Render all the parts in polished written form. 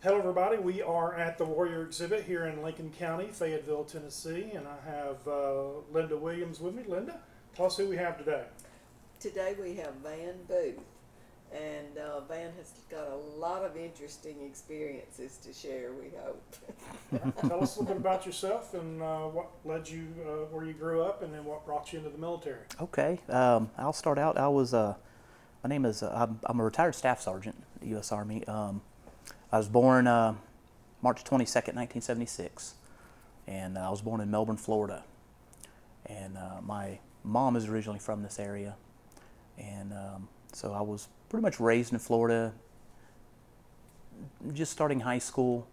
Hello, everybody. We are at the Warrior exhibit here in Lincoln County, Fayetteville, Tennessee, and I have Linda Williams with me. Linda, tell us who we have today. Today we have Van Booth, and Van has got a lot of interesting experiences to share, we hope. Tell us a little bit about yourself and what led you where you grew up, and then what brought you into the military. Okay, I'll start out. My name is, I'm a retired staff sergeant at the U.S. Army. I was born March 22nd, 1976, and I was born in Melbourne, Florida. And my mom is originally from this area, and so I was pretty much raised in Florida, just starting high school,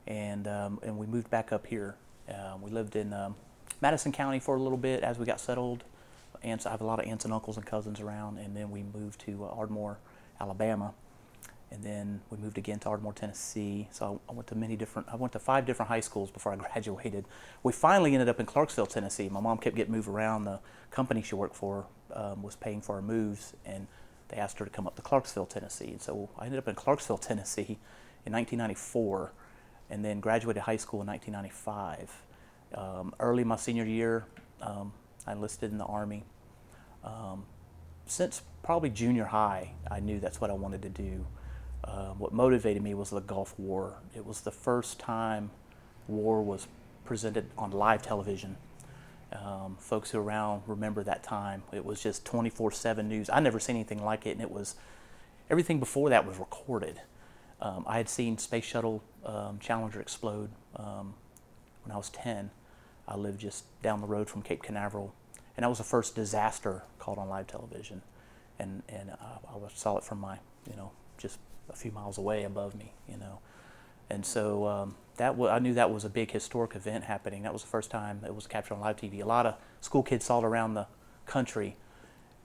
and we moved back up here. We lived in Madison County for a little bit as we got settled. Aunts, I have a lot of aunts and uncles and cousins around, and then we moved to Ardmore, Alabama, and then we moved again to Ardmore, Tennessee. So I went to 5 different high schools before I graduated. We finally ended up in Clarksville, Tennessee. My mom kept getting moved around. The company she worked for was paying for our moves, and they asked her to come up to Clarksville, Tennessee. And so I ended up in Clarksville, Tennessee in 1994, and then graduated high school in 1995. Early my senior year, I enlisted in the Army. Since probably junior high, I knew that's what I wanted to do. What motivated me was the Gulf War. It was the first time war was presented on live television. Folks who are around remember that time. It was just 24/7 news. I never seen anything like it, and it was everything before that was recorded. I had seen Space Shuttle Challenger explode when I was 10. I lived just down the road from Cape Canaveral, and that was the first disaster caught on live television. And I saw it from my, just a few miles away above me, And so I knew that was a big historic event happening. That was the first time it was captured on live TV. A lot of school kids saw it around the country,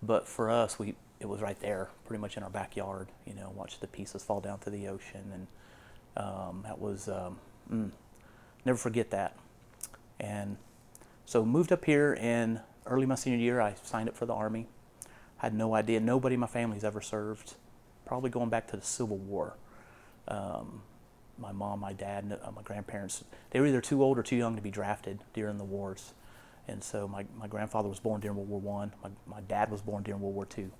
but for us, it was right there, pretty much in our backyard. Watch the pieces fall down to the ocean, and that was never forget that. And so moved up here, and early my senior year, I signed up for the Army. Had no idea. Nobody in my family's ever served. Probably going back to the Civil War. My mom, my dad, my grandparents, they were either too old or too young to be drafted during the wars. And so my grandfather was born during World War One. My dad was born during World War Two.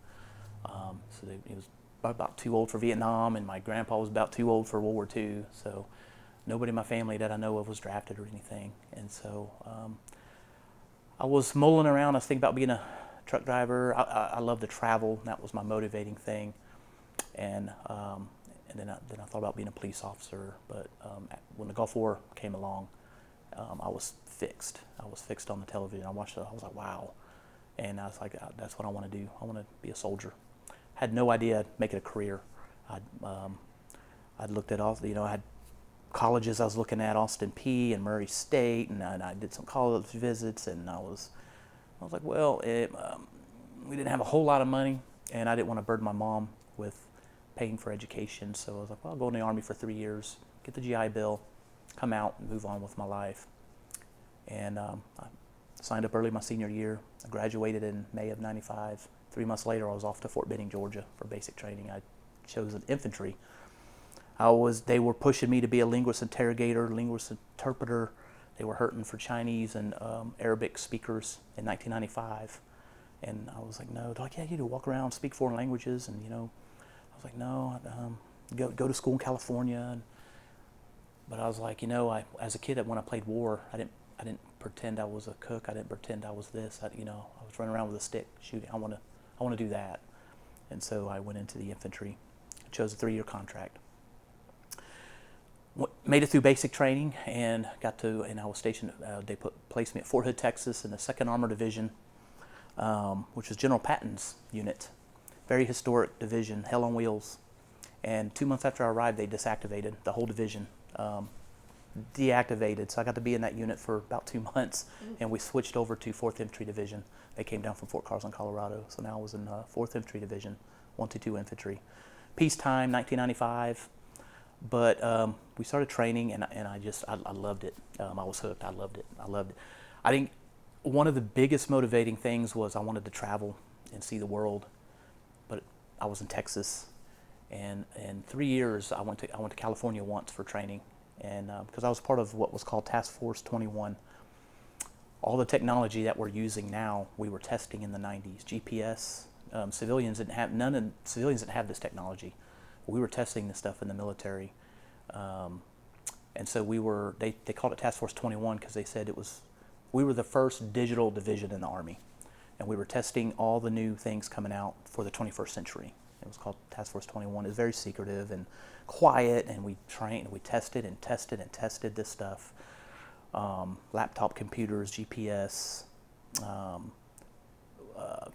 He was about too old for Vietnam, and my grandpa was about too old for World War Two. So nobody in my family that I know of was drafted or anything. And so I was mulling around. I was thinking about being a truck driver. I love to travel. That was my motivating thing. And then I thought about being a police officer. But when the Gulf War came along, I was fixed. I was fixed on the television. I watched it. I was like, wow. And I was like, that's what I want to do. I want to be a soldier. Had no idea I'd make it a career. I'd looked at all, I had colleges I was looking at, Austin P and Murray State, and I did some college visits, and I was like, well, we didn't have a whole lot of money, and I didn't want to burden my mom with paying for education, so I was like, well, I'll go in the Army for 3 years, get the GI Bill, come out, and move on with my life. And I signed up early my senior year. I graduated in May of '95. 3 months later, I was off to Fort Benning, Georgia for basic training. I chose an infantry. They were pushing me to be a linguist interrogator, linguist interpreter. They were hurting for Chinese and Arabic speakers in 1995. And I was like, no. They're like, yeah, you need to walk around, speak 4 languages. And, I was like, no, go to school in California. But I was like, as a kid, when I played war, I didn't pretend I was a cook. I didn't pretend I was this. I was running around with a stick shooting. I want to do that. And so I went into the infantry. I chose a 3-year contract. Made it through basic training and I was stationed, they placed me at Fort Hood, Texas in the 2nd Armored Division, which was General Patton's unit. Very historic division, hell on wheels. And 2 months after I arrived, they disactivated the whole division, deactivated. So I got to be in that unit for about 2 months, and we switched over to 4th Infantry Division. They came down from Fort Carson, Colorado. So now I was in 4th Infantry Division, 122 Infantry. Peacetime, 1995. But we started training, and I loved it. I was hooked. I loved it. I think one of the biggest motivating things was I wanted to travel and see the world. But I was in Texas, And in 3 years, I went to California once for training, and because I was part of what was called Task Force 21. All the technology that we're using now, we were testing in the 90s. GPS, civilians didn't have this technology. We were testing this stuff in the military, and so they called it Task Force 21 because they said we were the first digital division in the Army, and we were testing all the new things coming out for the 21st century. It was called Task Force 21. It was very secretive and quiet, and we tested and tested and tested this stuff. Laptop computers, GPS,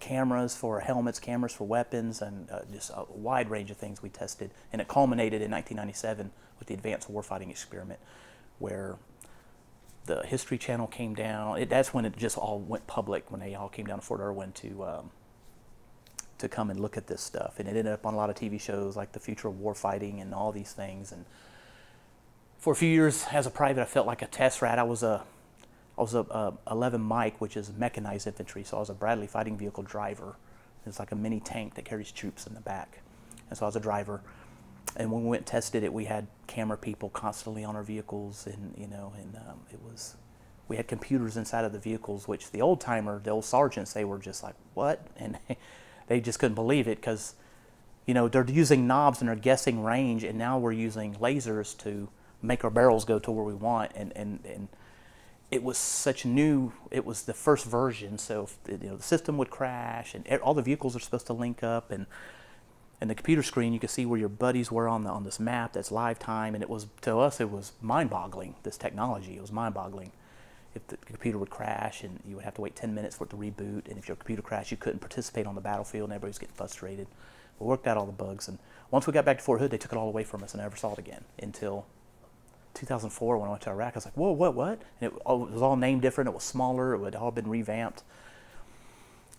cameras for helmets, cameras for weapons, and just a wide range of things we tested. And it culminated in 1997 with the Advanced Warfighting Experiment, where the History Channel came down. That's when it just all went public, when they all came down to Fort Irwin to come and look at this stuff. And it ended up on a lot of TV shows like The Future of Warfighting and all these things. And for a few years as a private, I felt like a test rat. I was a 11 Mike, which is mechanized infantry, so I was a Bradley fighting vehicle driver. It's like a mini tank that carries troops in the back. And so I was a driver. And when we went and tested it, we had camera people constantly on our vehicles, and we had computers inside of the vehicles, which the old sergeants, they were just like, what? And they just couldn't believe it, because they're using knobs and they're guessing range, and now we're using lasers to make our barrels go to where we want, and it was it was the first version, so the system would crash, and all the vehicles are supposed to link up, and the computer screen you could see where your buddies were on this map that's live time, and to us it was mind-boggling. This technology, it was mind-boggling. If the computer would crash, and you would have to wait 10 minutes for it to reboot, and if your computer crashed, you couldn't participate on the battlefield, and everybody was getting frustrated. We worked out all the bugs, and once we got back to Fort Hood, they took it all away from us, and I never saw it again until 2004 when I went to Iraq. I was like, whoa, what? And it was all named different. It was smaller. It had all been revamped.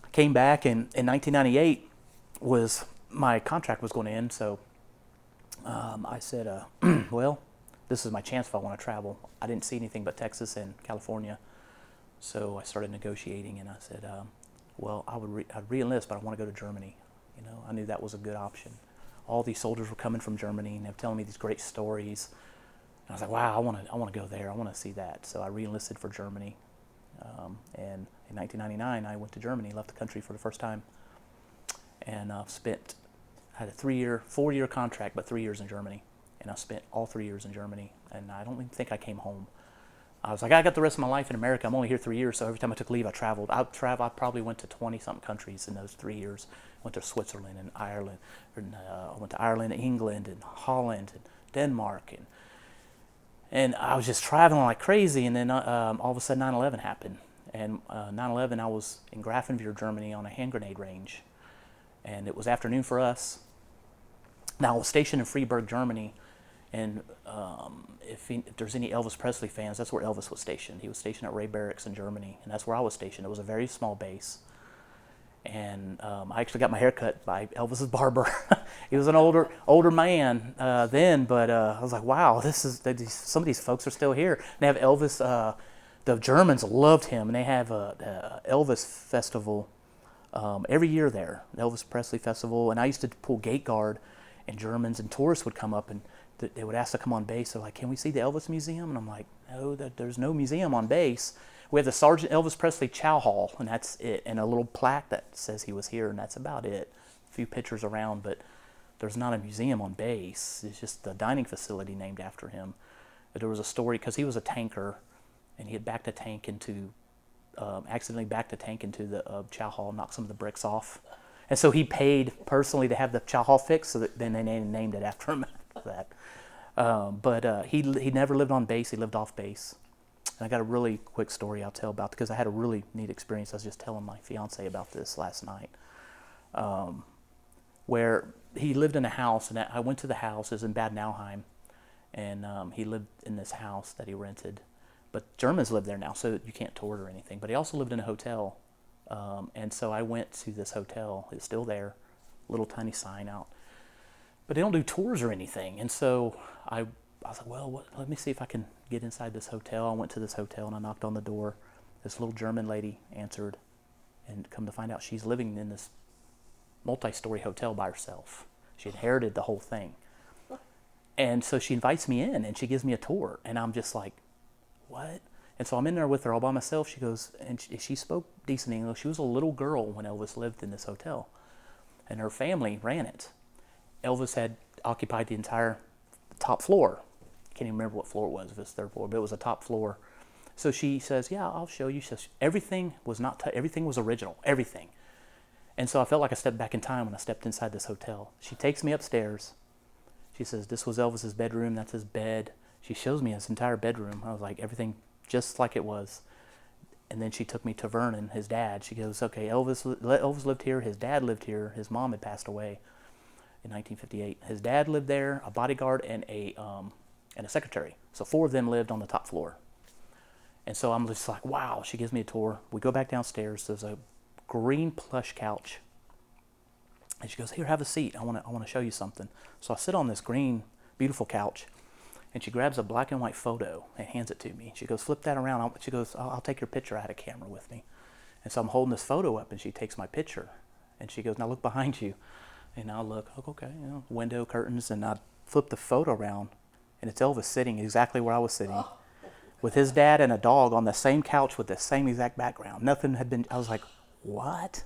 I came back, and in 1998 my contract was going to end, so I said, well, this is my chance if I want to travel. I didn't see anything but Texas and California, so I started negotiating, and I said, well, I'd re-enlist, but I want to go to Germany. I knew that was a good option. All these soldiers were coming from Germany, and they were telling me these great stories. And I was like, wow, I want to go there. I want to see that. So I re-enlisted for Germany. And in 1999, I went to Germany, left the country for the first time, and had a 4-year contract, but 3 years in Germany. And I spent all 3 years in Germany, and I don't even think I came home. I was like, I got the rest of my life in America. I'm only here 3 years, so every time I took leave, I traveled. I probably went to 20-something countries in those 3 years. Went to Switzerland and Ireland. I went to Ireland, England, and Holland, and Denmark, and I was just traveling like crazy. And then all of a sudden, 9/11 happened. And 9/11, I was in Grafenwehr, Germany, on a hand grenade range, and it was afternoon for us. Now I was stationed in Freiburg, Germany. And if there's any Elvis Presley fans, that's where Elvis was stationed. He was stationed at Ray Barracks in Germany, and that's where I was stationed. It was a very small base. And I actually got my hair cut by Elvis's barber. He was an older man then, but I was like, wow, some of these folks are still here. And they have Elvis. The Germans loved him, and they have a Elvis festival every year there, the Elvis Presley Festival. And I used to pull gate guard, and Germans and tourists would come up, and they would ask to come on base. They're like, can we see the Elvis Museum? And I'm like, no, there's no museum on base. We have the Sergeant Elvis Presley Chow Hall, and that's it, and a little plaque that says he was here, and that's about it. A few pictures around, but there's not a museum on base. It's just the dining facility named after him. But there was a story, because he was a tanker, and he had accidentally backed a tank into the Chow Hall, knocked some of the bricks off. And so he paid personally to have the Chow Hall fixed, so that then they named it after him after that. But he never lived on base. He lived off base. And I got a really quick story I'll tell about, because I had a really neat experience. I was just telling my fiance about this last night, where he lived in a house, and I went to the house. It was in Bad Nauheim, and he lived in this house that he rented. But Germans live there now, so you can't tour it or anything. But he also lived in a hotel, and so I went to this hotel. It's still there, little tiny sign out. But they don't do tours or anything. And so I was like, well, let me see if I can get inside this hotel. I went to this hotel, and I knocked on the door. This little German lady answered, and come to find out, she's living in this multi-story hotel by herself. She inherited the whole thing. And so she invites me in and she gives me a tour. And I'm just like, what? And so I'm in there with her all by myself. She goes, and she spoke decent English. She was a little girl when Elvis lived in this hotel. And her family ran it. Elvis had occupied the entire top floor. Can't even remember what floor it was, if it's third floor, but it was a top floor. So she says, yeah, I'll show you. She says, everything was everything was original, everything. And so I felt like I stepped back in time when I stepped inside this hotel. She takes me upstairs. She says, this was Elvis's bedroom, that's his bed. She shows me his entire bedroom. I was like, everything just like it was. And then she took me to Vernon, his dad. She goes, okay, Elvis lived here, his dad lived here, his mom had passed away in 1958. His dad lived there, a bodyguard, and a secretary. So 4 of them lived on the top floor. And so I'm just like, wow. She gives me a tour. We go back downstairs. There's a green plush couch. And she goes, here, have a seat. I want to show you something. So I sit on this green, beautiful couch. And she grabs a black and white photo and hands it to me. She goes, flip that around. She goes, I'll take your picture. I had a camera with me. And so I'm holding this photo up, and she takes my picture. And she goes, now look behind you. And I look, okay, window, curtains. And I flip the photo around, and it's Elvis sitting exactly where I was sitting, with his dad and a dog on the same couch with the same exact background. Nothing had been, I was like, what?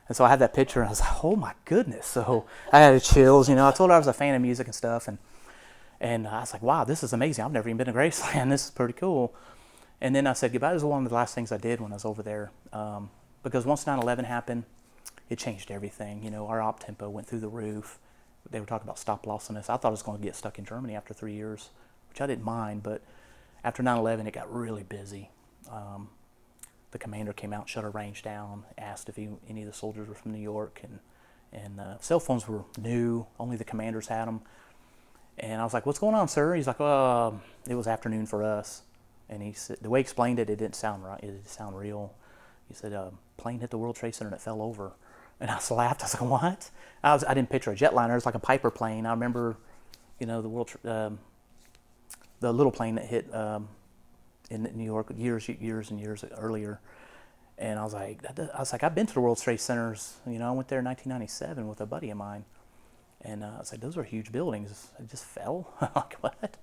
And so I had that picture, and I was like, oh my goodness. So I had chills, I told her I was a fan of music and stuff, and I was like, wow, this is amazing. I've never even been to Graceland. This is pretty cool. And then I said goodbye. This was one of the last things I did when I was over there, because once 9/11 happened, it changed everything. Our op tempo went through the roof. They were talking about stop loss on us. I thought I was going to get stuck in Germany after 3 years, which I didn't mind, but after 9/11, it got really busy. The commander came out, shut our range down, asked if any of the soldiers were from New York, and cell phones were new. Only the commanders had them. And I was like, what's going on, sir? He's like, it was afternoon for us. And he said, the way he explained it, it didn't sound right. It didn't sound real. He said, plane hit the World Trade Center and it fell over. And I laughed. I was like, what? I didn't picture a jetliner. It was like a Piper plane. I remember, the little plane that hit in New York years and years earlier. And I was like, I've been to the World Trade Centers. I went there in 1997 with a buddy of mine. And I was like, those are huge buildings. It just fell. Like, what?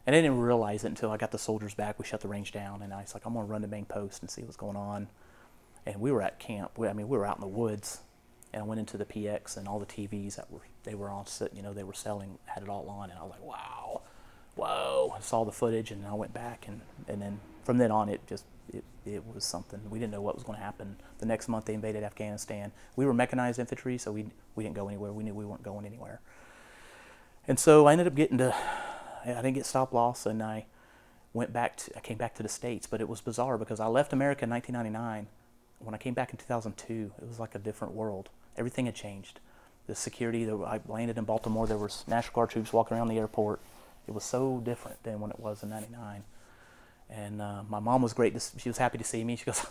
And I didn't realize it until I got the soldiers back. We shut the range down, and I was like, I'm going to run the main post and see what's going on. And we were at camp. We were out in the woods. And I went into the PX, and all the TVs they were on, they were selling, had it all on. And I was like, wow, whoa. I saw the footage, and I went back. And then from then on, it was something. We didn't know what was going to happen. The next month, they invaded Afghanistan. We were mechanized infantry, so we didn't go anywhere. We knew we weren't going anywhere. And so I ended up I didn't get stop loss, and I came back to the States. But it was bizarre because I left America in 1999. When I came back in 2002, it was like a different world. Everything had changed. The security, I landed in Baltimore. There was National Guard troops walking around the airport. It was so different than when it was in 99. And my mom was great. She was happy to see me. She goes,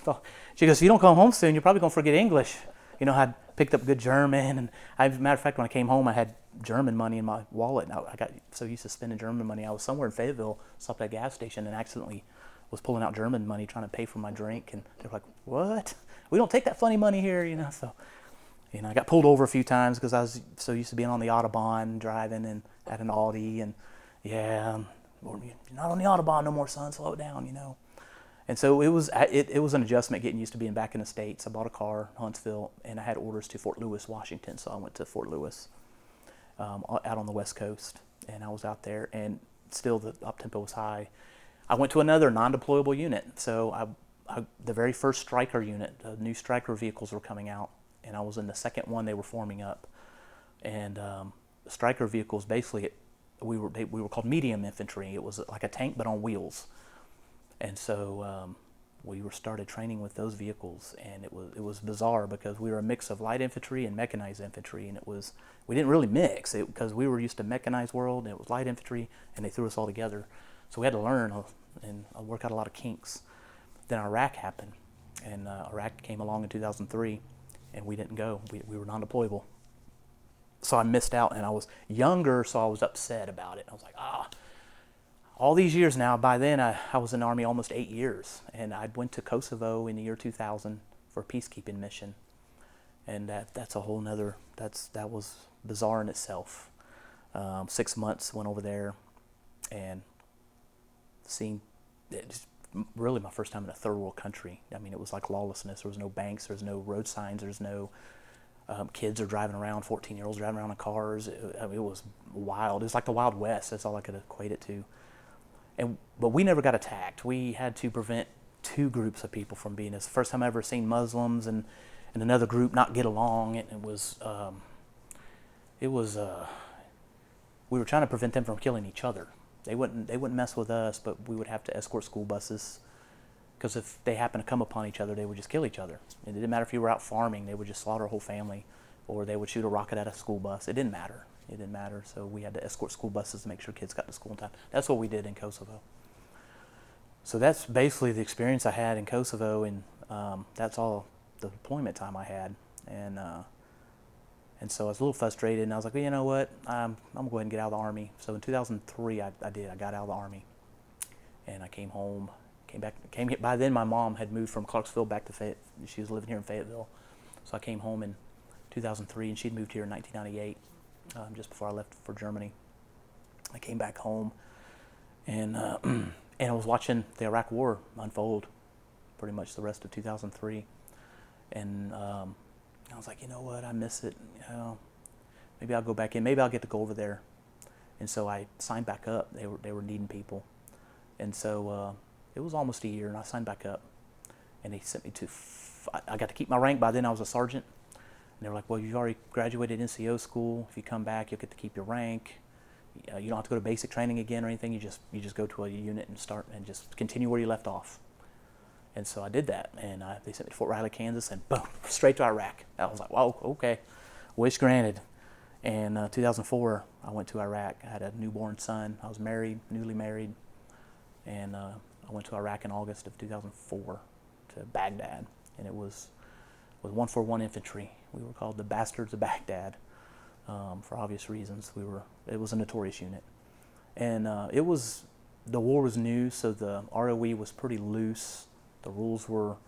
if you don't come home soon, you're probably going to forget English. I'd picked up good German. And as a matter of fact, when I came home, I had German money in my wallet. And I got so used to spending German money. I was somewhere in Fayetteville, stopped at a gas station, and accidentally was pulling out German money trying to pay for my drink. And they were like, what? We don't take that funny money here, So, I got pulled over a few times because I was so used to being on the Autobahn, driving and at an Audi. And, yeah, you're not on the Autobahn no more, son. Slow it down, And so it was an adjustment getting used to being back in the States. I bought a car in Huntsville, and I had orders to Fort Lewis, Washington. So I went to Fort Lewis, out on the West Coast, and I was out there, and still the op tempo was high. I went to another non-deployable unit. So the very first Stryker unit, the new Stryker vehicles were coming out, and I was in the second one they were forming up. And the Stryker vehicles, basically, we were called medium infantry. It was like a tank but on wheels. And so we started training with those vehicles, and it was bizarre because we were a mix of light infantry and mechanized infantry, and we didn't really mix it because we were used to mechanized world, and it was light infantry, and they threw us all together. So we had to learn and work out a lot of kinks. Then Iraq happened, and Iraq came along in 2003, and we didn't go. We were non-deployable. So I missed out, and I was younger, so I was upset about it. I was like, all these years now. By then, I was in the Army almost 8 years, and I went to Kosovo in the year 2000 for a peacekeeping mission, and that's a whole nother. That was bizarre in itself. 6 months went over there, and seeing it just really my first time in a third world country. I mean, it was like lawlessness. There was no banks, there was no road signs, there's no kids are driving around, 14-year-olds driving around in cars. I mean, it was wild. It was like the Wild West. That's all I could equate it to. But we never got attacked. We had to prevent two groups of people from being. It's the first time I ever seen Muslims and another group not get along. And we were trying to prevent them from killing each other. They wouldn't mess with us, but we would have to escort school buses, because if they happened to come upon each other, they would just kill each other. It didn't matter if you were out farming; they would just slaughter a whole family, or they would shoot a rocket at a school bus. It didn't matter. It didn't matter. So we had to escort school buses to make sure kids got to school in time. That's what we did in Kosovo. So that's basically the experience I had in Kosovo, and that's all the deployment time I had. And so I was a little frustrated, and I was like, well, you know what? I'm going to go ahead and get out of the Army. So in 2003, I got out of the Army, and I came home, by then my mom had moved from Clarksville back to Fayette. She was living here in Fayetteville. So I came home in 2003, and she'd moved here in 1998, just before I left for Germany. I came back home, and I was watching the Iraq War unfold pretty much the rest of 2003. And I was like, you know what, I miss it. Maybe I'll go back in. Maybe I'll get to go over there. And so I signed back up. They were needing people. And so it was almost a year, and I signed back up. And they sent me to, I got to keep my rank. By then I was a sergeant. And they were like, well, you've already graduated NCO school. If you come back, you'll get to keep your rank. You don't have to go to basic training again or anything. You just go to a unit and start and just continue where you left off. And so I did that, and they sent me to Fort Riley, Kansas, and boom, straight to Iraq. I was like, wow, okay, wish granted. And 2004, I went to Iraq. I had a newborn son. I was married, newly married, and I went to Iraq in August of 2004 to Baghdad, and it was with 141 Infantry. We were called the Bastards of Baghdad for obvious reasons. It was a notorious unit, and the war was new, so the ROE was pretty loose. The rules were,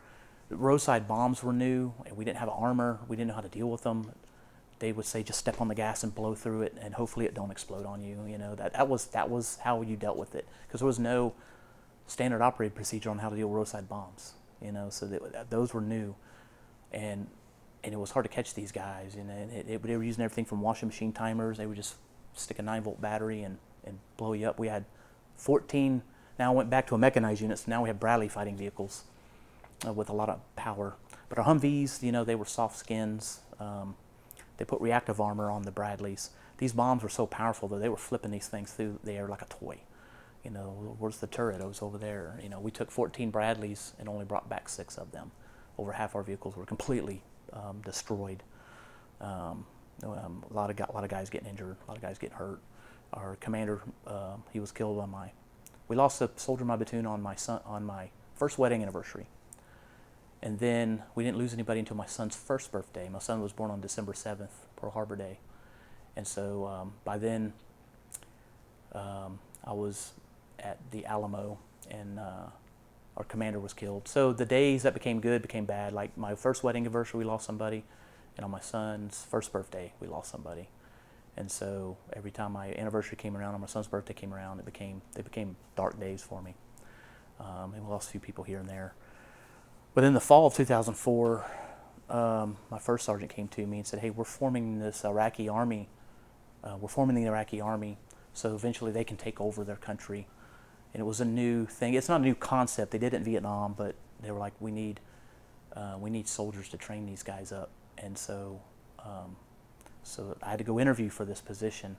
roadside bombs were new, and we didn't have armor. We didn't know how to deal with them. They would say, just step on the gas and blow through it, and hopefully it don't explode on you. You know, that was how you dealt with it, because there was no standard operating procedure on how to deal with roadside bombs. You know, so those were new, and it was hard to catch these guys. You know, and they were using everything from washing machine timers. They would just stick a 9-volt battery and blow you up. We had 14. Now I went back to a mechanized unit, so now we have Bradley fighting vehicles with a lot of power. But our Humvees, you know, they were soft skins. They put reactive armor on the Bradleys. These bombs were so powerful that they were flipping these things through the air like a toy. You know, where's the turret? It was over there. You know, we took 14 Bradleys and only brought back 6 of them. Over half our vehicles were completely destroyed. A lot of guys getting injured, a lot of guys getting hurt. Our commander, he was killed on we lost a soldier in my platoon on my first wedding anniversary. And then we didn't lose anybody until my son's first birthday. My son was born on December 7th, Pearl Harbor Day. And so by then, I was at the Alamo, and our commander was killed. So the days that became good became bad. Like my first wedding anniversary, we lost somebody. And on my son's first birthday, we lost somebody. And so every time my anniversary came around or my son's birthday came around, they became dark days for me. And we lost a few people here and there. But in the fall of 2004, my first sergeant came to me and said, hey, we're forming this Iraqi army. We're forming the Iraqi army so eventually they can take over their country. And it was a new thing. It's not a new concept. They did it in Vietnam, but they were like, we need soldiers to train these guys up. And so I had to go interview for this position,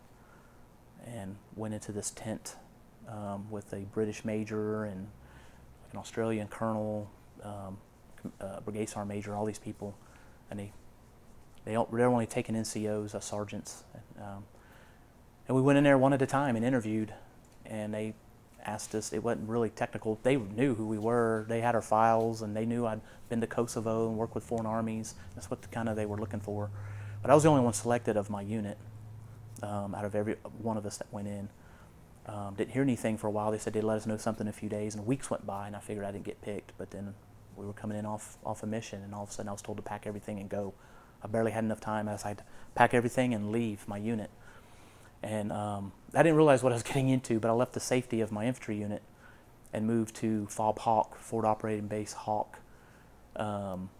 and went into this tent with a British major and an Australian colonel, brigade sergeant major, all these people, and they're only taking NCOs, sergeants, and we went in there one at a time and interviewed, and they asked us. It wasn't really technical. They knew who we were. They had our files, and they knew I'd been to Kosovo and worked with foreign armies. That's what they were looking for. But I was the only one selected of my unit out of every one of us that went in. Didn't hear anything for a while. They said they'd let us know something in a few days, and weeks went by, and I figured I didn't get picked. But then we were coming in off a mission, and all of a sudden I was told to pack everything and go. I barely had enough time as I'd pack everything and leave my unit. And I didn't realize what I was getting into, but I left the safety of my infantry unit and moved to FOB Hawk, Forward Operating Base Hawk,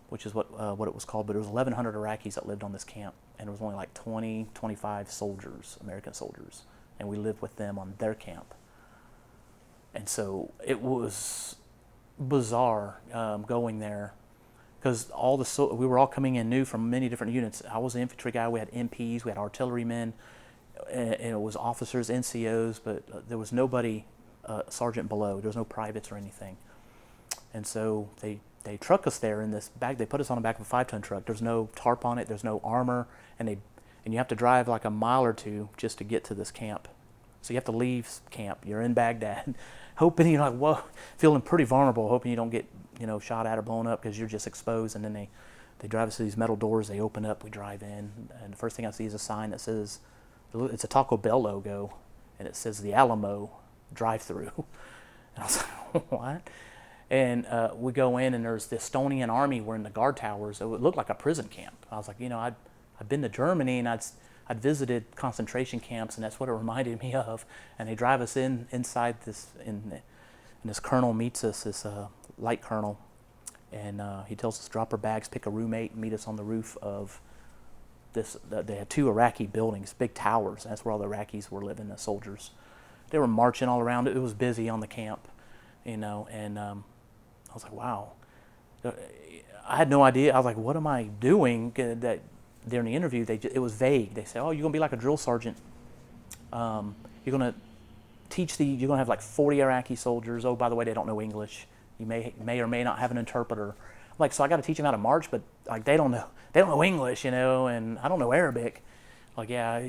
which is what it was called. But it was 1,100 Iraqis that lived on this camp, and it was only like 20, 25 soldiers, American soldiers, and we lived with them on their camp. And so it was bizarre going there, because we were all coming in new from many different units. I was an infantry guy. We had MPs, we had artillerymen, and it was officers, NCOs, but there was nobody sergeant below. There was no privates or anything. And so they truck us there in this bag. They put us on the back of a 5-ton truck. There's no tarp on it. There's no armor, and you have to drive like a mile or two just to get to this camp. So you have to leave camp. You're in Baghdad, hoping you're like, whoa, feeling pretty vulnerable, hoping you don't get shot at or blown up, because you're just exposed. And then they drive us to these metal doors. They open up. We drive in, and the first thing I see is a sign that says, it's a Taco Bell logo, and it says the Alamo drive-through. And I was like, what? And we go in, and there's the Estonian army. We're in the guard towers. It looked like a prison camp. I was like, I've been to Germany, and I'd visited concentration camps, and that's what it reminded me of. And they drive us inside this, and this colonel meets us, this light colonel, and he tells us to drop our bags, pick a roommate, and meet us on the roof of this. They had 2 Iraqi buildings, big towers, and that's where all the Iraqis were living, the soldiers. They were marching all around. It was busy on the camp, and I was like, wow. I had no idea. I was like, what am I doing? That during the interview, it was vague. They said, oh, you're going to be like a drill sergeant. You're going to you're going to have like 40 Iraqi soldiers. Oh, by the way, they don't know English. You may or may not have an interpreter. I'm like, so I got to teach them how to march, but like they don't know English, and I don't know Arabic. Like, yeah,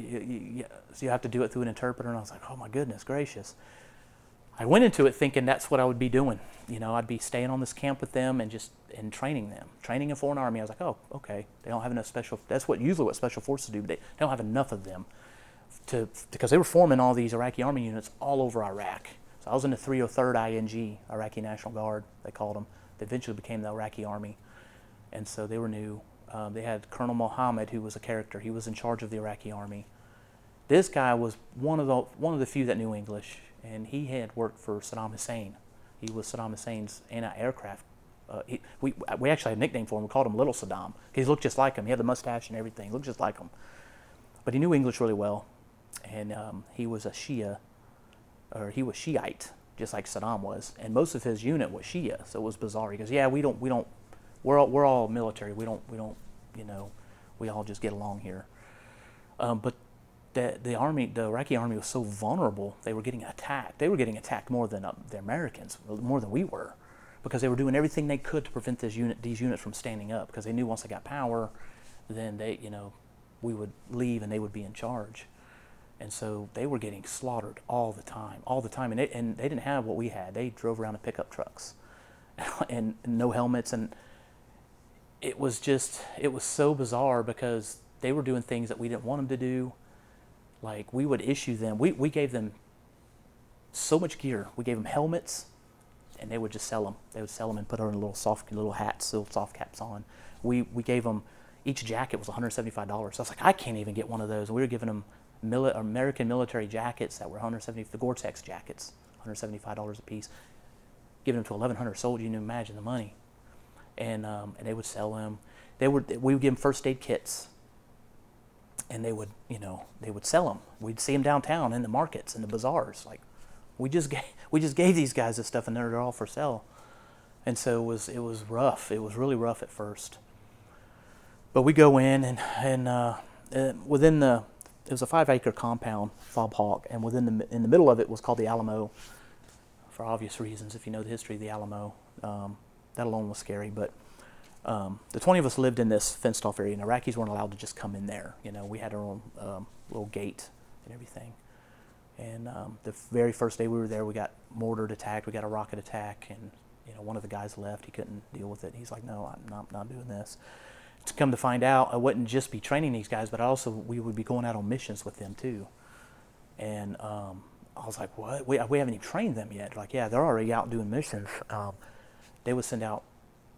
so you have to do it through an interpreter. And I was like, oh my goodness gracious. I went into it thinking that's what I would be doing. I'd be staying on this camp with them and training them, training a foreign army. I was like, oh, okay. They don't have enough that's usually what special forces do, but they don't have enough of them because they were forming all these Iraqi army units all over Iraq. So I was in the 303rd ING, Iraqi National Guard, they called them. They eventually became the Iraqi Army. And so they were new. They had Colonel Mohammed, who was a character. He was in charge of the Iraqi Army. This guy was one of the few that knew English, and he had worked for Saddam Hussein. He was Saddam Hussein's anti-aircraft. We actually had a nickname for him. We called him Little Saddam. He looked just like him. He had the mustache and everything. He looked just like him. But he knew English really well, and he was a Shia, or he was Shiite, just like Saddam was. And most of his unit was Shia, so it was bizarre. He goes, "Yeah, we're all military. We all just get along here." But the Iraqi army was so vulnerable. They were getting attacked. They were getting attacked more than the Americans, more than we were, because they were doing everything they could to prevent these units from standing up. Because they knew once they got power, then we would leave and they would be in charge. And so they were getting slaughtered all the time. And they didn't have what we had. They drove around in pickup trucks, and no helmets. And it was so bizarre because they were doing things that we didn't want them to do. Like, we would issue them. We gave them so much gear. We gave them helmets, and they would just sell them. They would sell them and put our little hats, little soft caps on. We gave them, each jacket was $175. So I was like, I can't even get one of those. And we were giving them American military jackets that were the Gore-Tex jackets, $175 a piece. Giving them to 1,100 soldiers, you can imagine the money. And they would sell them. We would give them first aid kits. And they would sell them. We'd see them downtown in the markets and the bazaars. Like, we just gave these guys this stuff, and they're all for sale. And so it was rough. It was really rough at first. But we go in, and within it was a 5-acre compound, FOB Hawk, and in the middle of it was called the Alamo, for obvious reasons. If you know the history of the Alamo, that alone was scary. But the 20 of us lived in this fenced-off area, and Iraqis weren't allowed to just come in there. We had our own little gate and everything. And the very first day we were there, we got mortared attacked. We got a rocket attack, and one of the guys left. He couldn't deal with it. He's like, "No, I'm not doing this." To come to find out, I wouldn't just be training these guys, but we would be going out on missions with them too. And I was like, "What? We haven't even trained them yet." Like, yeah, they're already out doing missions. They would send out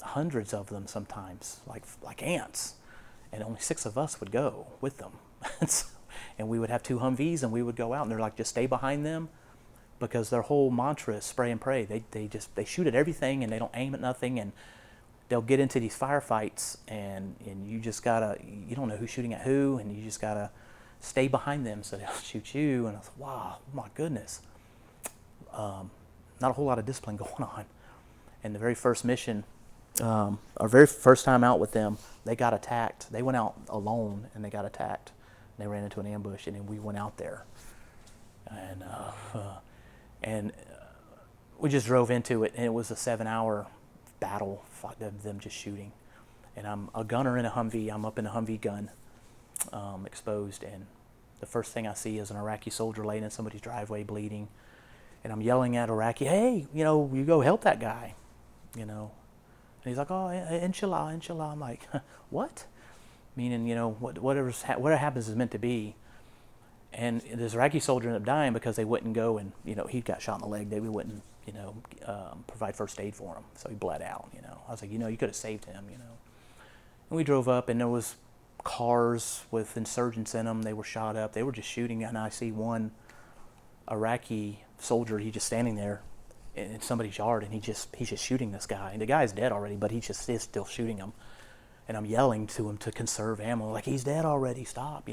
hundreds of them sometimes, like ants. and only 6 of us would go with them. And we would have 2 Humvees, and we would go out, and they're like, just stay behind them, because their whole mantra is spray and pray. They shoot at everything, and they don't aim at nothing, and they'll get into these firefights, and you just gotta, you don't know who's shooting at who, and you just gotta stay behind them so they'll shoot you. And I was, wow, my goodness. Not a whole lot of discipline going on. And the very first mission, our very first time out with them, they got attacked. They went out alone, and they got attacked. And they ran into an ambush, and then we went out there. And we just drove into it, and it was a 7-hour battle, of them just shooting. And I'm a gunner in a Humvee. I'm up in a Humvee gun, exposed, and the first thing I see is an Iraqi soldier laying in somebody's driveway bleeding. And I'm yelling at Iraqi, hey, you go help that guy, And he's like, oh, inshallah, inshallah. I'm like, what? Meaning, whatever happens is meant to be. And this Iraqi soldier ended up dying because they wouldn't go and, he got shot in the leg. They wouldn't, provide first aid for him. So he bled out, I was like, you could have saved him, And we drove up, and there was cars with insurgents in them. They were shot up. They were just shooting. And I see one Iraqi soldier, he's just standing there in somebody's yard, and he's just shooting this guy. And the guy's dead already, but he just is still shooting him. And I'm yelling to him to conserve ammo, like, he's dead already, stop,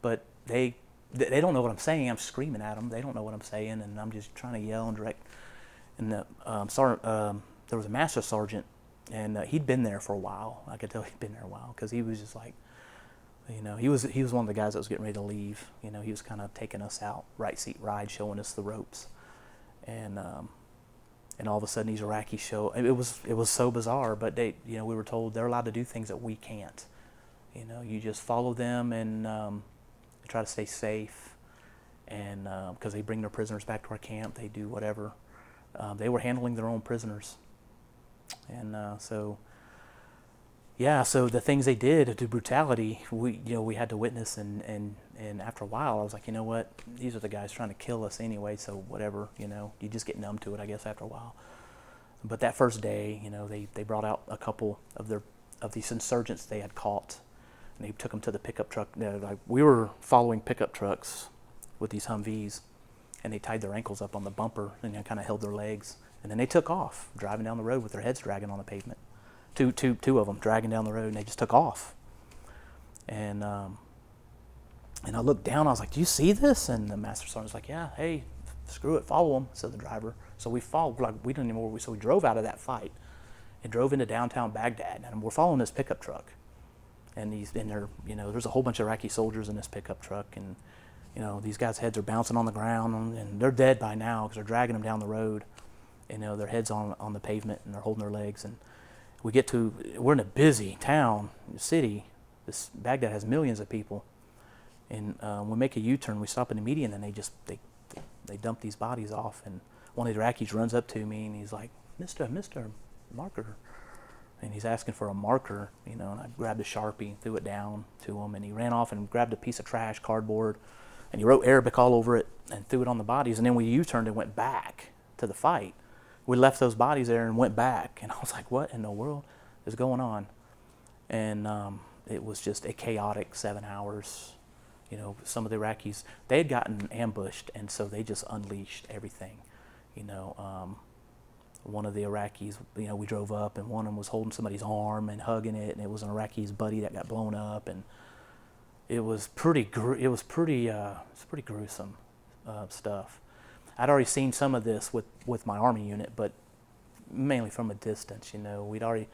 but they don't know what I'm saying. I'm screaming at them. They don't know what I'm saying, and I'm just trying to yell and direct. And the there was a master sergeant, and he'd been there for a while. I could tell he'd been there a while, because he was just like, he was one of the guys that was getting ready to leave. He was kind of taking us out, right seat ride, showing us the ropes, and all of a sudden these Iraqis show. It was so bizarre, but we were told they're allowed to do things that we can't. You just follow them and try to stay safe, and because they bring their prisoners back to our camp, they do whatever. They were handling their own prisoners, and so the things they did to brutality, we had to witness, and after a while, I was like, you know what, these are the guys trying to kill us anyway, so whatever, you just get numb to it, I guess, after a while. But that first day, they brought out a couple of these insurgents they had caught, and they took them to the pickup truck. We were following pickup trucks with these Humvees, and they tied their ankles up on the bumper and kind of held their legs, and then they took off, driving down the road with their heads dragging on the pavement. Two of them dragging down the road, and they just took off. And I looked down, I was like, do you see this? And the master sergeant was like, yeah, hey, screw it, follow them, said the driver. So we followed, we didn't even know, so we drove out of that fight and drove into downtown Baghdad, and we're following this pickup truck. And he's in there, there's a whole bunch of Iraqi soldiers in this pickup truck, and these guys' heads are bouncing on the ground, and they're dead by now because they're dragging them down the road. Their heads on the pavement, and they're holding their legs. And we're in a busy town, city. This Baghdad has millions of people, and we make a U-turn. We stop in the median, and they dump these bodies off. And one of the Iraqis runs up to me, and he's like, Mister Marker. And he's asking for a marker, and I grabbed a Sharpie and threw it down to him, and he ran off and grabbed a piece of trash, cardboard, and he wrote Arabic all over it and threw it on the bodies. And then we U-turned and went back to the fight. We left those bodies there and went back, and I was like, what in the world is going on? And it was just a chaotic 7 hours. Some of the Iraqis, they had gotten ambushed, and so they just unleashed everything. One of the Iraqis, we drove up, and one of them was holding somebody's arm and hugging it, and it was an Iraqi's buddy that got blown up, and it was pretty gruesome stuff. I'd already seen some of this with my Army unit, but mainly from a distance. We'd already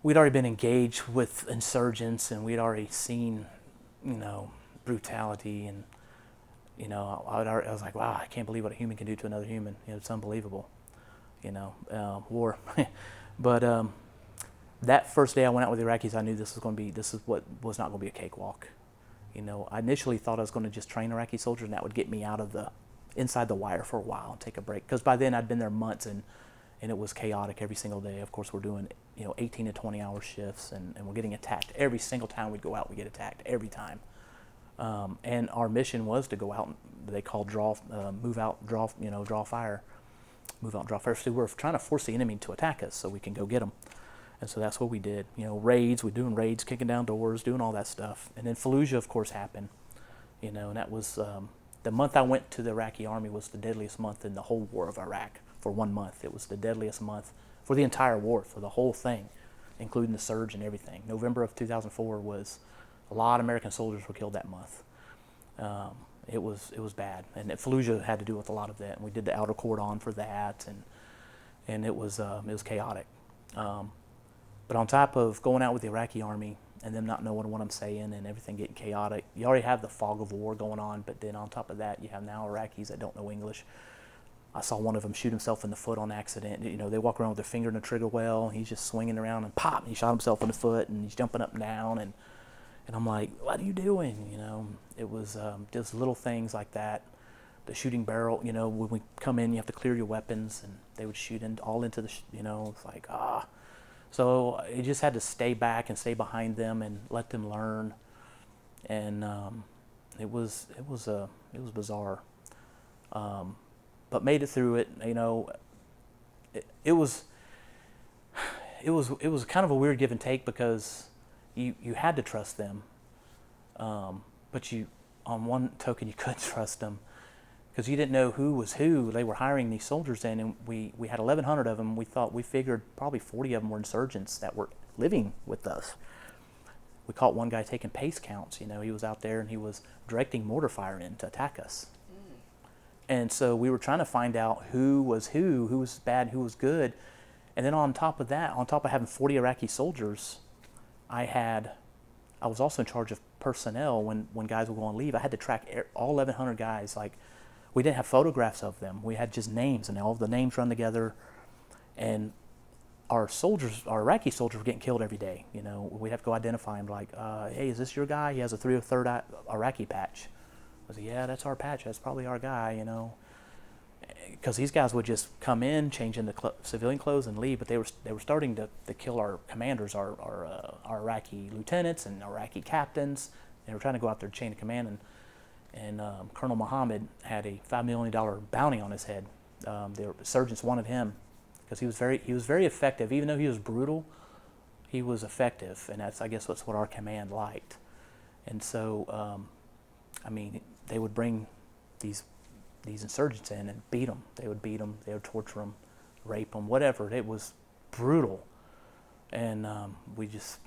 been engaged with insurgents, and we'd already seen, brutality, and I was like, wow, I can't believe what a human can do to another human. It's unbelievable. War. But that first day I went out with the Iraqis, I knew this is what was not going to be a cakewalk. I initially thought I was going to just train Iraqi soldiers, and that would get me out of inside the wire for a while and take a break. Because by then I'd been there months, and it was chaotic every single day. Of course, we're doing 18 to 20 hour shifts, and we're getting attacked every single time we'd go out. We get attacked every time. And our mission was to go out, and they called move out, draw fire. Move out and draw fire. So we're trying to force the enemy to attack us so we can go get them. And so that's what we did. Raids. We're doing raids, kicking down doors, doing all that stuff. And then Fallujah, of course, happened. And that was the month I went to the Iraqi army was the deadliest month in the whole war of Iraq. For 1 month, it was the deadliest month for the entire war, for the whole thing, including the surge and everything. November of 2004 was a lot of American soldiers were killed that month. It was bad, and Fallujah had to do with a lot of that. And we did the outer cordon for that, and it was chaotic. But on top of going out with the Iraqi army and them not knowing what I'm saying and everything getting chaotic, you already have the fog of war going on. But then on top of that, you have now Iraqis that don't know English. I saw one of them shoot himself in the foot on accident. They walk around with their finger in the trigger well. He's just swinging around and pop, he shot himself in the foot, and he's jumping up and down. And I'm like, what are you doing? It was just little things like that. The shooting barrel, when we come in, you have to clear your weapons, and they would shoot all into the, it's like, So you just had to stay back and stay behind them and let them learn. And it was bizarre. But made it through it. It was kind of a weird give and take, because you had to trust them, but on one token you couldn't trust them, because you didn't know who was who. They were hiring these soldiers in, and we had 1,100 of them. We figured probably 40 of them were insurgents that were living with us. We caught one guy taking pace counts. He was out there and he was directing mortar fire in to attack us. And so we were trying to find out who was bad, who was good. And then on top of that, on top of having 40 Iraqi soldiers, I was also in charge of personnel when guys would go on leave. I had to track all 1,100 guys. Like, we didn't have photographs of them. We had just names, and all the names run together. And our Iraqi soldiers were getting killed every day. We'd have to go identify them, like, hey, is this your guy? He has a 303rd Iraqi patch. I said, yeah, that's our patch. That's probably our guy, because these guys would just come in, change into civilian clothes, and leave. But they were starting to kill our commanders, our Iraqi lieutenants and Iraqi captains. They were trying to go out their chain of command, and Colonel Muhammad had a $5 million bounty on his head. The insurgents wanted him because he was very effective. Even though he was brutal, he was effective, and that's what our command liked. And so, they would bring these insurgents in and beat them. They would beat them. They would torture them, rape them, whatever. It was brutal. And we just,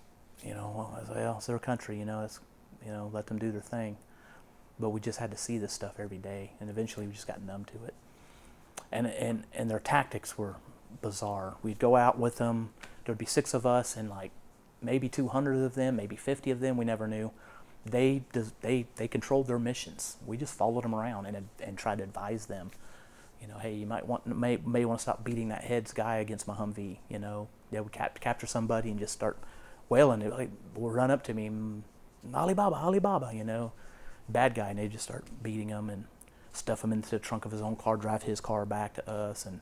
I was like, it's their country, let them do their thing. But we just had to see this stuff every day, and eventually we just got numb to it. And their tactics were bizarre. We'd go out with them. There'd be 6 of us, and like maybe 200 of them, maybe 50 of them. We never knew. They controlled their missions. We just followed them around and tried to advise them. Hey, you may want to stop beating that heads guy against my Humvee. They would capture somebody and just start wailing. They would run up to me, Alibaba, bad guy, and they just start beating him and stuff him into the trunk of his own car, drive his car back to us, and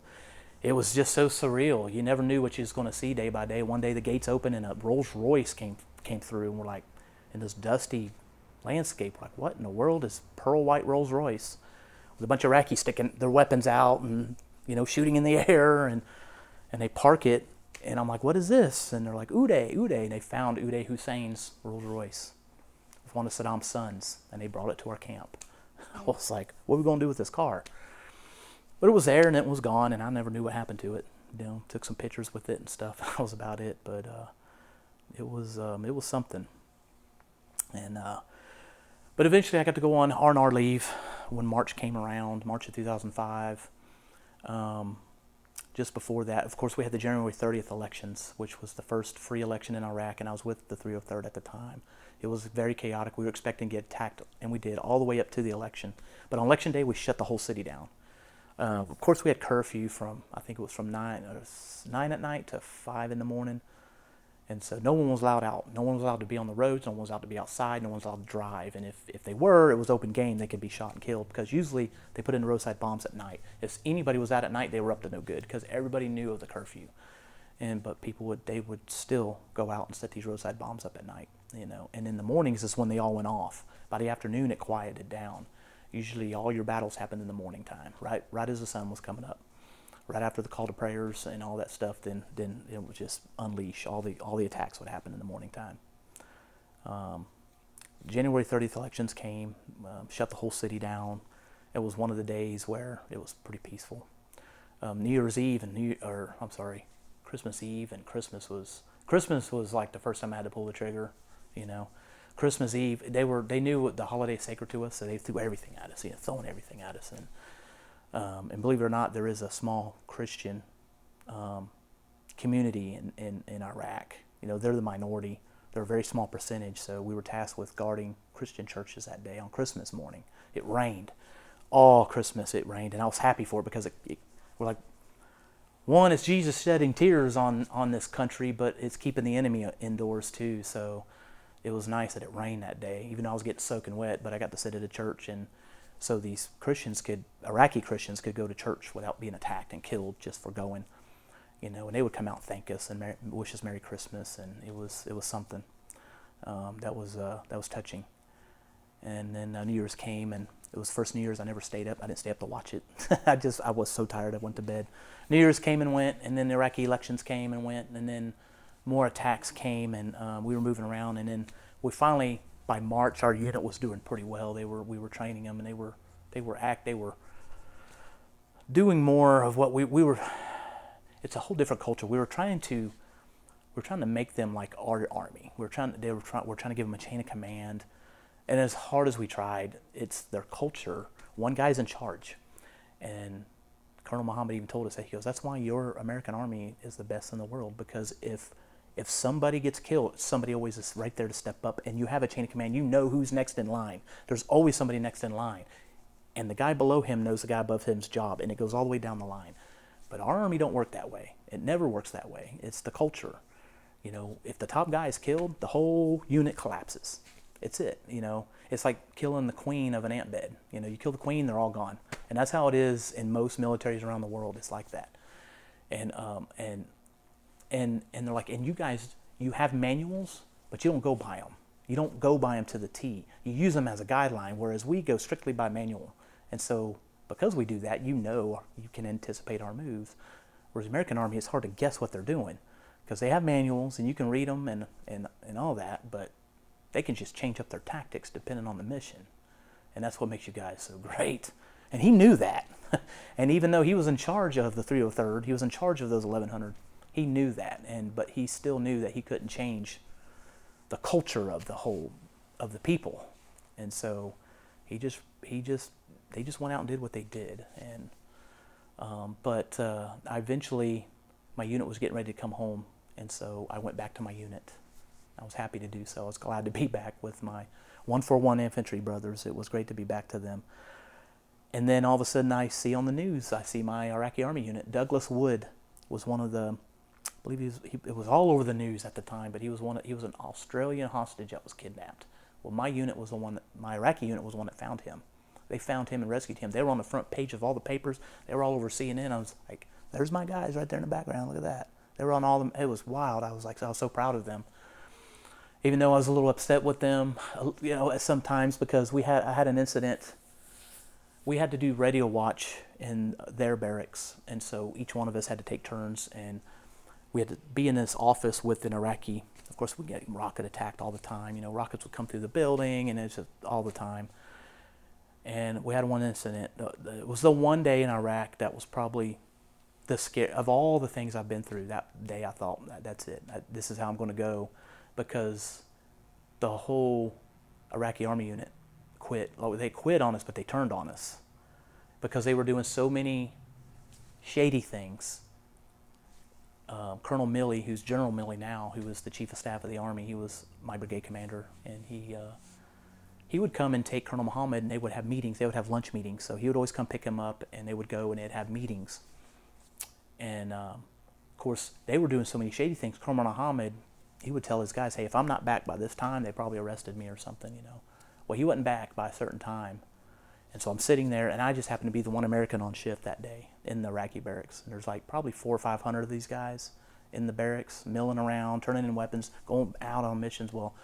it was just so surreal. You never knew what you was going to see day by day. One day the gates opened and a Rolls Royce came through, and we're like, in this dusty landscape, like, what in the world is pearl white Rolls Royce with a bunch of Iraqis sticking their weapons out and shooting in the air, and they park it, and I'm like, what is this? And they're like, Uday, and they found Uday Hussein's Rolls Royce with one of Saddam's sons, and they brought it to our camp. I was like, what are we going to do with this car? But it was there, and it was gone, and I never knew what happened to it. Took some pictures with it and stuff. That was about it, but it was something. And but eventually I got to go on R&R leave when March came around, March of 2005. Just before that, of course, we had the January 30th elections, which was the first free election in Iraq, and I was with the 303rd at the time. It was very chaotic. We were expecting to get attacked, and we did, all the way up to the election. But on election day, we shut the whole city down. Of course, we had curfew from, I think it was from 9 at night to 5 in the morning. And so no one was allowed out. No one was allowed to be on the roads. No one was allowed to be outside. No one was allowed to drive. And if they were, it was open game. They could be shot and killed, because usually they put in the roadside bombs at night. If anybody was out at night, they were up to no good, because everybody knew of the curfew. But people would still go out and set these roadside bombs up at night, And in the mornings is when they all went off. By the afternoon, it quieted down. Usually all your battles happened in the morning time, right as the sun was coming up. right after the call to prayers and all that stuff, then it would just unleash all the attacks would happen in the morning time. January 30th elections came, shut the whole city down. It was one of the days where it was pretty peaceful. New Year's Eve and Christmas Eve and Christmas was like the first time I had to pull the trigger, you know. Christmas Eve, they knew the holiday is sacred to us, so they threw everything at us, throwing everything at us. And believe it or not, there is a small Christian community in Iraq. You know, they're the minority. They're a very small percentage, so we were tasked with guarding Christian churches that day on Christmas morning. It rained. All Christmas it rained, and I was happy for it because we're like, one, it's Jesus shedding tears on this country, but it's keeping the enemy indoors too, so it was nice that it rained that day, even though I was getting soaking wet, but I got to sit at a church, and so these Iraqi Christians could go to church without being attacked and killed just for going. You know, and they would come out and thank us and wish us Merry Christmas, and it was something. That was touching. And then New Year's came, and it was first New Year's I never stayed up. I didn't stay up to watch it. I was so tired I went to bed. New Year's came and went, and then the Iraqi elections came and went, and then more attacks came, and we were moving around, and then we finally, by March, our unit was doing pretty well. We were training them, and they were doing more of what we were. It's a whole different culture. We're trying to make them like our army. We're trying to give them a chain of command, and as hard as we tried, it's their culture. One guy's in charge, and Colonel Muhammad even told us that. He goes, "That's why your American army is the best in the world, because if somebody gets killed, somebody always is right there to step up, and you have a chain of command. You know who's next in line. There's always somebody next in line, and the guy below him knows the guy above him's job, and it goes all the way down the line." But our army don't work that way. It never works that way. It's the culture. You know, if the top guy is killed, the whole unit collapses. It's it. You know, it's like killing the queen of an ant bed. You know, you kill the queen, they're all gone. And that's how it is in most militaries around the world. It's like that. And they're like, and you guys, you have manuals, but you don't go by them. You don't go by them to the T. You use them as a guideline, whereas we go strictly by manual. And so, because we do that, you can anticipate our moves. Whereas the American Army, it's hard to guess what they're doing, because they have manuals and you can read them and all that, but they can just change up their tactics depending on the mission. And that's what makes you guys so great. And he knew that. And even though he was in charge of the 303rd, he was in charge of those 1100, he knew that. But he still knew that he couldn't change the culture of the people. And so they just went out and did what they did. And but I eventually, my unit was getting ready to come home, and so I went back to my unit. I was happy to do so. I was glad to be back with my 141 infantry brothers. It was great to be back to them. And then all of a sudden I see on the news, I see my Iraqi Army unit. Douglas Wood was one of the, I believe it was all over the news at the time, but he was an Australian hostage that was kidnapped. Well, my Iraqi unit was the one that found him. They found him and rescued him. They were on the front page of all the papers. They were all over CNN. I was like, there's my guys right there in the background. Look at that. They were on all of them. It was wild. I was so proud of them. Even though I was a little upset with them, you know, sometimes, because I had an incident. We had to do radio watch in their barracks, and so each one of us had to take turns, and we had to be in this office with an Iraqi. Of course, we get rocket attacked all the time. You know, rockets would come through the building, and it's just all the time. And we had one incident. It was the one day in Iraq that was probably the scare of all the things I've been through. That day I thought, that's it. This is how I'm going to go, because the whole Iraqi Army unit quit. They quit on us, but they turned on us because they were doing so many shady things. Colonel Milley, who's General Milley now, who was the chief of staff of the Army, he was my brigade commander, and he would come and take Colonel Muhammad, and they would have meetings. They would have lunch meetings. So he would always come pick him up, and they would go and they'd have meetings. And of course, they were doing so many shady things. Colonel Muhammad, he would tell his guys, "Hey, if I'm not back by this time, they probably arrested me or something, you know." Well, he wasn't back by a certain time, and so I'm sitting there, and I just happened to be the one American on shift that day in the Iraqi barracks. And there's like probably 400 or 500 of these guys in the barracks, milling around, turning in weapons, going out on missions. Well,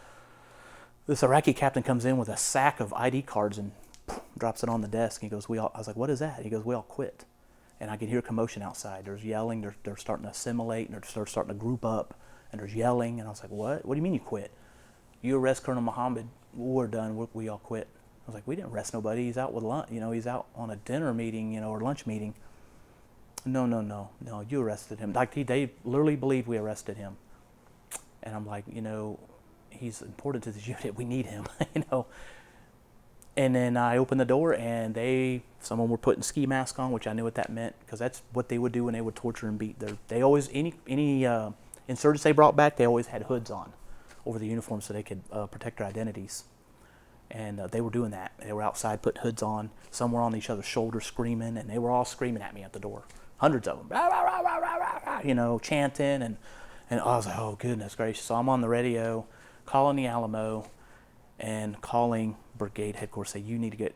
this Iraqi captain comes in with a sack of ID cards and drops it on the desk. He goes, I was like, "What is that?" He goes, "We all quit." and I can hear commotion outside. There's yelling. They're starting to assimilate, and they're starting to group up, and there's yelling. And I was like, what? What do you mean you quit? You arrest Colonel Muhammad, we're done. We all quit. I was like, we didn't arrest nobody. He's out with lunch. He's out on a dinner meeting, or lunch meeting. No. You arrested him. Like they literally believe we arrested him. And I'm like, he's important to this unit. We need him, And then I opened the door, and someone were putting ski masks on, which I knew what that meant, because that's what they would do when they would torture and beat. They always, any insurgents they brought back, they always had hoods on over the uniform so they could protect their identities. And they were doing that. They were outside putting hoods on. Some were on each other's shoulders screaming, and they were all screaming at me at the door. Hundreds of them, rah, rah, rah, rah, rah, rah, chanting. And I was like, oh, goodness gracious. So I'm on the radio, calling the Alamo, and calling brigade headquarters, say, you need to get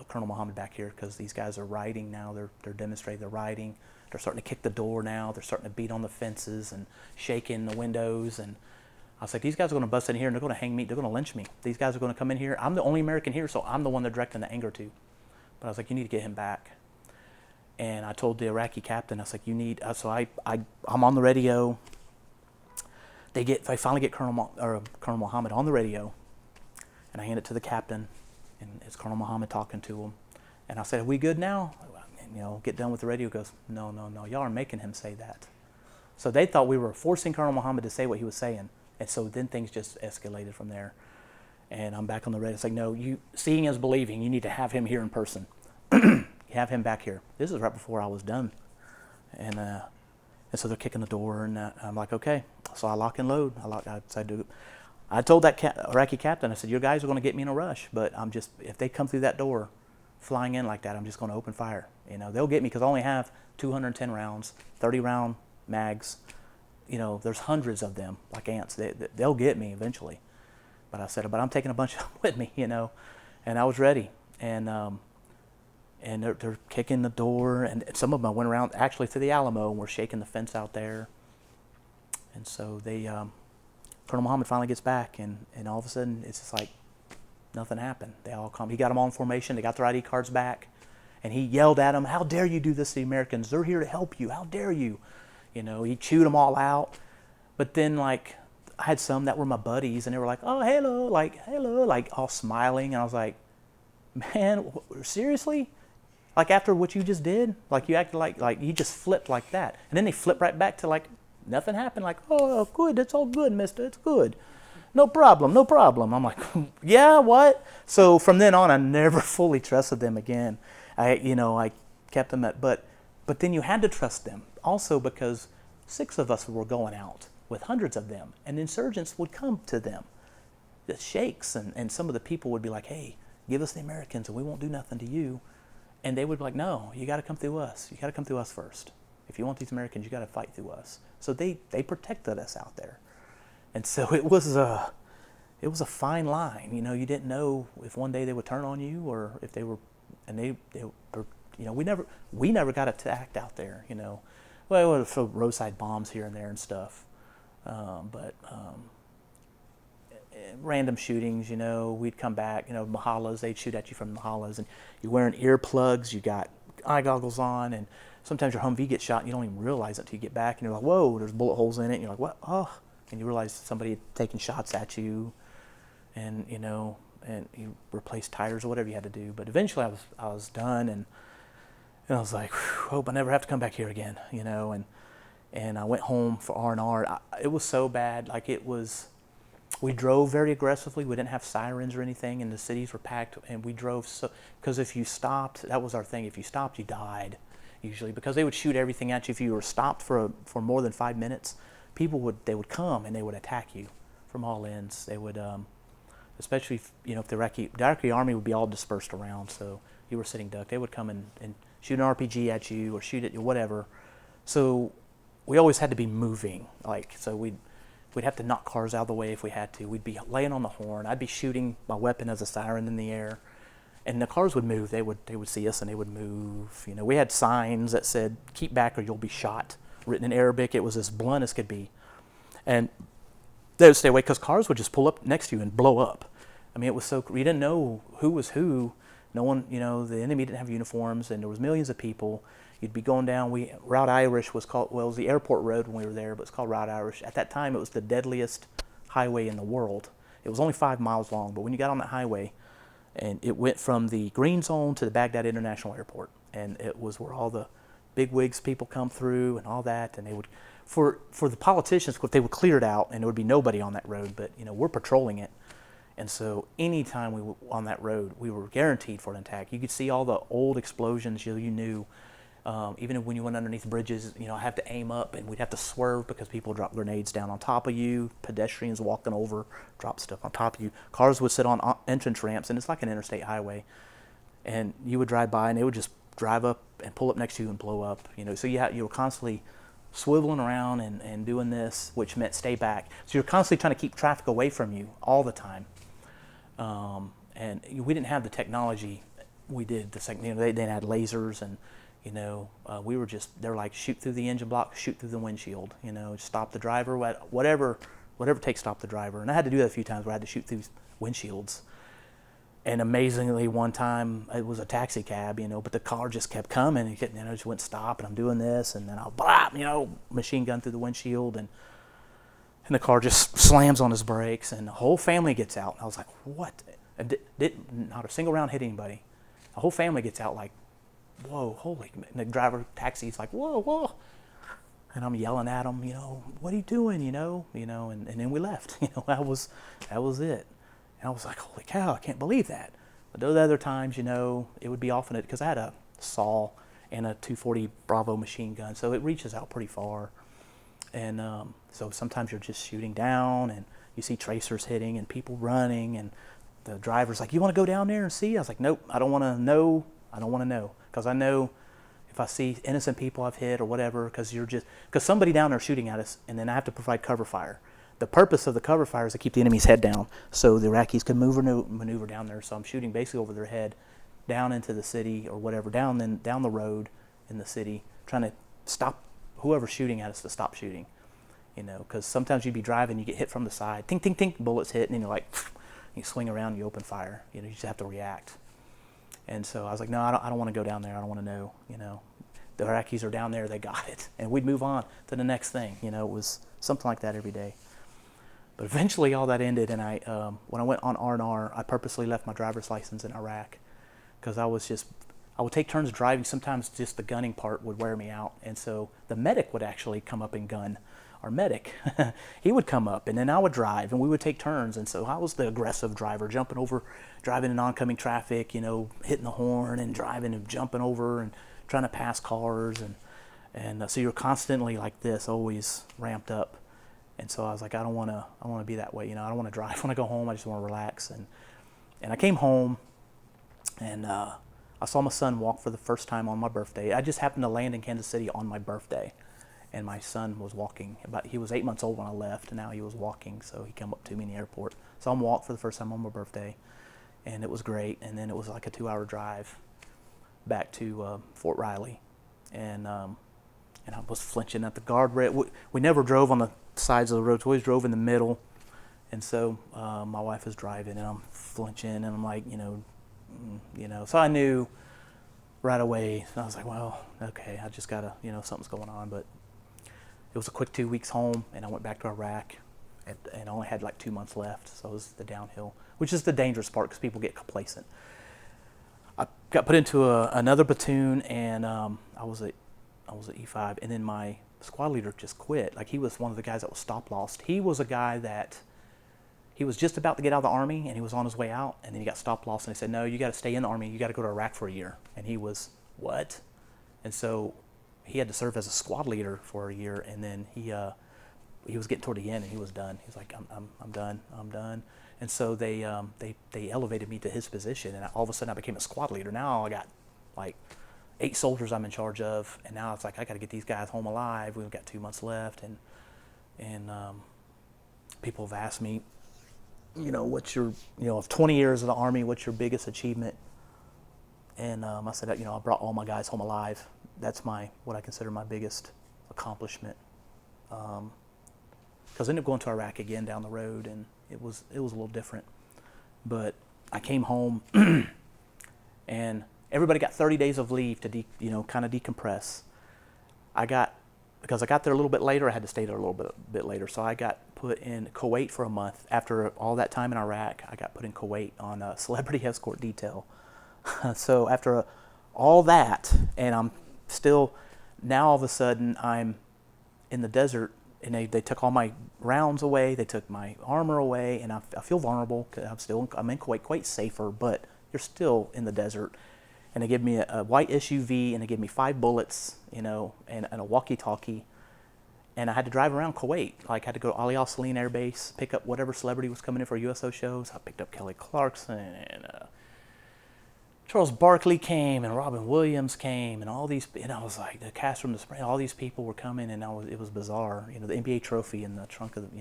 Colonel Muhammad back here, because these guys are rioting now. They're demonstrating, they're rioting. They're starting to kick the door now. They're starting to beat on the fences and shaking the windows. And I was like, these guys are going to bust in here, and they're going to hang me. They're going to lynch me. These guys are going to come in here. I'm the only American here, so I'm the one they're directing the anger to. But I was like, you need to get him back. And I told the Iraqi captain, I was like, you need, so I'm on the radio. They finally get Colonel Muhammad on the radio, and I hand it to the captain, and it's Colonel Muhammad talking to him. And I said, are we good now? And, get done with the radio. He goes, no, y'all are making him say that. So they thought we were forcing Colonel Muhammad to say what he was saying. And so then things just escalated from there. And I'm back on the radio. It's like, no, seeing is believing. You need to have him here in person. Have him back here. This is right before I was done. And so they're kicking the door, and I'm like, okay. So I lock and load. I told that Iraqi captain, I said, your guys are going to get me in a rush, but if they come through that door flying in like that, I'm just going to open fire. They'll get me, because I only have 210 rounds, 30 round mags. There's hundreds of them, like ants. They'll get me eventually. But I said, but I'm taking a bunch of them with me, and I was ready. And they're kicking the door, and some of them went around actually to the Alamo, and we're shaking the fence out there. And so Colonel Muhammad finally gets back, and all of a sudden it's just like nothing happened. They all come. He got them all in formation. They got their ID cards back, and he yelled at them, "How dare you do this to the Americans? They're here to help you. How dare you?" He chewed them all out. But then, I had some that were my buddies, and they were like, "Oh, hello," all smiling, and I was like, "Man, seriously? After what you just did, you acted like you just flipped like that." And then they flipped right back to nothing happened. "Oh, good, it's all good, mister, it's good. No problem." I'm like, yeah, what? So from then on, I never fully trusted them again. I kept them but then you had to trust them also, because 6 of us were going out with hundreds of them, and insurgents would come to them, the sheikhs, and some of the people would be like, "Hey, give us the Americans and we won't do nothing to you." And they would be like, "No, you got to come through us. You got to come through us first. If you want these Americans, you got to fight through us." So they protected us out there. And so it was a fine line. You didn't know if one day they would turn on you, or if they were, and they were, we never got attacked out there. Well, we would throw roadside bombs here and there and stuff, but random shootings. We'd come back. Mahalas, they'd shoot at you from Mahalas, and you're wearing earplugs. You got eye goggles on, and sometimes your Humvee gets shot, and you don't even realize it until you get back, and you're like, "Whoa, there's bullet holes in it." And you're like, "What? Oh!" And you realize somebody had taken shots at you, and and you replaced tires or whatever you had to do. But eventually, I was done, and I was like, "Hope I never have to come back here again." And I went home for R&R. It was so bad. We drove very aggressively. We didn't have sirens or anything, and the cities were packed, and we drove because if you stopped, that was our thing. If you stopped, you died, usually, because they would shoot everything at you. If you were stopped for more than 5 minutes, they would come and they would attack you from all ends. They would, especially if the Iraqi army would be all dispersed around, so you were sitting duck. They would come and shoot an RPG at you or shoot at you, whatever. So we always had to be moving, so we'd have to knock cars out of the way if we had to. We'd be laying on the horn. I'd be shooting my weapon as a siren in the air, and the cars would move. They would see us and they would move. We had signs that said, "Keep back or you'll be shot," written in Arabic. It was as blunt as could be, and they would stay away because cars would just pull up next to you and blow up. I mean, it was so you didn't know who was who, No one, the enemy didn't have uniforms, and there was millions of people. You'd be going down. Route Irish was called, well, it was the airport road when we were there, but it's called Route Irish. At that time, it was the deadliest highway in the world. It was only 5 miles long, but when you got on that highway, and it went from the green zone to the Baghdad International Airport, and it was where all the big wigs people come through and all that, and they would, for the politicians, they would clear it out, and there would be nobody on that road, but we're patrolling it. And so anytime we were on that road, we were guaranteed for an attack. You could see all the old explosions you knew. Even when you went underneath bridges, I have to aim up, and we'd have to swerve because people drop grenades down on top of you. Pedestrians walking over, drop stuff on top of you. Cars would sit on entrance ramps, and it's like an interstate highway. And you would drive by, and they would just drive up and pull up next to you and blow up. So you were constantly swiveling around and doing this, which meant stay back. So you're constantly trying to keep traffic away from you all the time. And we didn't have the technology we did. They had lasers, and we were they're like, shoot through the engine block, shoot through the windshield. Stop the driver, whatever it takes, stop the driver. And I had to do that a few times where I had to shoot through windshields. And amazingly, one time it was a taxi cab, but the car just kept coming, and it just wouldn't stop. And I'm doing this, and then I'll bop, machine gun through the windshield, and the car just slams on his brakes, and the whole family gets out. And I was like, what? And not a single round hit anybody. The whole family gets out like, whoa, holy. And the driver taxi's like, whoa, whoa. And I'm yelling at him, what are you doing, and then we left. That was it. And I was like, holy cow, I can't believe that. But those other times, it would be off in it, because I had a saw and a 240 Bravo machine gun, so it reaches out pretty far. And so sometimes you're just shooting down, and you see tracers hitting and people running, and the driver's like, you want to go down there and see? I was like, nope, I don't want to know. Because I know if I see innocent people I've hit or whatever, because somebody down there shooting at us, and then I have to provide cover fire. The purpose of the cover fire is to keep the enemy's head down, so the Iraqis can maneuver down there. So I'm shooting basically over their head, down into the city or whatever, down the road in the city, trying to stop whoever's shooting at us to stop shooting. Because sometimes you'd be driving, you get hit from the side, ting, ting, ting, bullets hit, and then you're like, you swing around, you open fire. You just have to react. And so I was like, no, I don't want to go down there. I don't want to know. The Iraqis are down there. They got it. And we'd move on to the next thing. It was something like that every day. But eventually all that ended, and when I went on R&R, I purposely left my driver's license in Iraq, because I would take turns driving. Sometimes just the gunning part would wear me out. And so the medic would actually come up and gun. Our medic, he would come up, and then I would drive, and we would take turns. And so I was the aggressive driver, jumping over, driving in oncoming traffic, hitting the horn and driving and jumping over and trying to pass cars. And so you're constantly like this, always ramped up. And so I was like, I don't want to be that way. I don't want to drive. When I go home, I just want to relax. And I came home, and I saw my son walk for the first time on my birthday. I just happened to land in Kansas City on my birthday. And my son was walking. He was 8 months old when I left, and now he was walking, so he came up to me in the airport. So I walked for the first time on my birthday, and it was great. And then it was like a 2-hour drive back to Fort Riley. And I was flinching at the guardrail. We never drove on the sides of the roads. We always drove in the middle. And so my wife is driving, and I'm flinching, and I'm like, So I knew right away. I was like, well, okay, I just got to, something's going on. But it was a quick 2 weeks home, and I went back to Iraq, and I only had like 2 months left, so it was the downhill, which is the dangerous part because people get complacent. I got put into another platoon, and I was at E5, and then my squad leader just quit. Like, he was one of the guys that was stop-lossed. He was a guy that he was just about to get out of the Army, and he was on his way out, and then he got stop-lossed, and they said, no, you got to stay in the Army, you got to go to Iraq for a year. And he was, what? And so he had to serve as a squad leader for a year, and then he was getting toward the end, and he was done. He's like, I'm done. And so they elevated me to his position, and all of a sudden I became a squad leader. Now I got like 8 soldiers I'm in charge of, and now it's like I got to get these guys home alive. We've got 2 months left, and people have asked me, what's your, of 20 years of the Army, what's your biggest achievement? And I said, I brought all my guys home alive. That's what I consider my biggest accomplishment. Because I ended up going to Iraq again down the road, and it was a little different. But I came home, and everybody got 30 days of leave to kind of decompress. Because I got there a little bit later, I had to stay there a little bit later. So I got put in Kuwait for a month. After all that time in Iraq, I got put in Kuwait on a celebrity escort detail. So after all that, and I'm still, now all of a sudden I'm in the desert, and they took all my rounds away, they took my armor away, and I feel vulnerable, because I'm in Kuwait. Kuwait's safer, but you're still in the desert. And they gave me a white SUV, and they gave me 5 bullets, and a walkie-talkie. And I had to drive around Kuwait. Like, I had to go to Ali Al Saleen Air Base, pick up whatever celebrity was coming in for USO shows. I picked up Kelly Clarkson, and Charles Barkley came, and Robin Williams came, and all these, and I was like, the cast from the spring, all these people were coming, and it was bizarre. The NBA trophy in the trunk of the,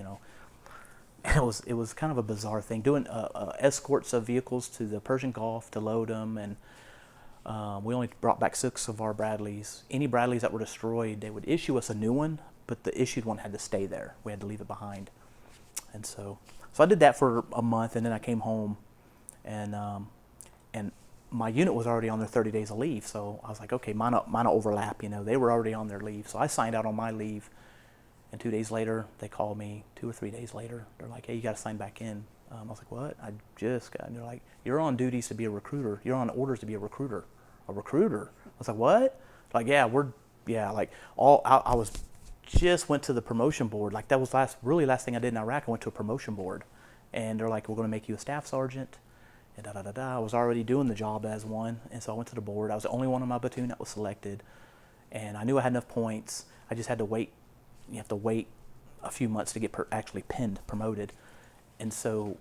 and it was kind of a bizarre thing. Doing escorts of vehicles to the Persian Gulf to load them, and we only brought back 6 of our Bradleys. Any Bradleys that were destroyed, they would issue us a new one, but the issued one had to stay there. We had to leave it behind. And so I did that for a month, and then I came home, and my unit was already on their 30 days of leave. So I was like, okay, mine overlap. They were already on their leave. So I signed out on my leave, and 2 days later, they called me. 2 or 3 days later, they're like, hey, you got to sign back in. I was like, what? I just got, and they're like, you're on duties to be a recruiter. You're on orders to be a recruiter. A recruiter? I was like, what? Like, yeah, I was just went to the promotion board. Like, that was last thing I did in Iraq. I went to a promotion board, and they're like, we're going to make you a staff sergeant, and I was already doing the job as one, and so I went to the board. I was the only one on my platoon that was selected, and I knew I had enough points. I just had to wait. You have to wait a few months to get actually promoted. And so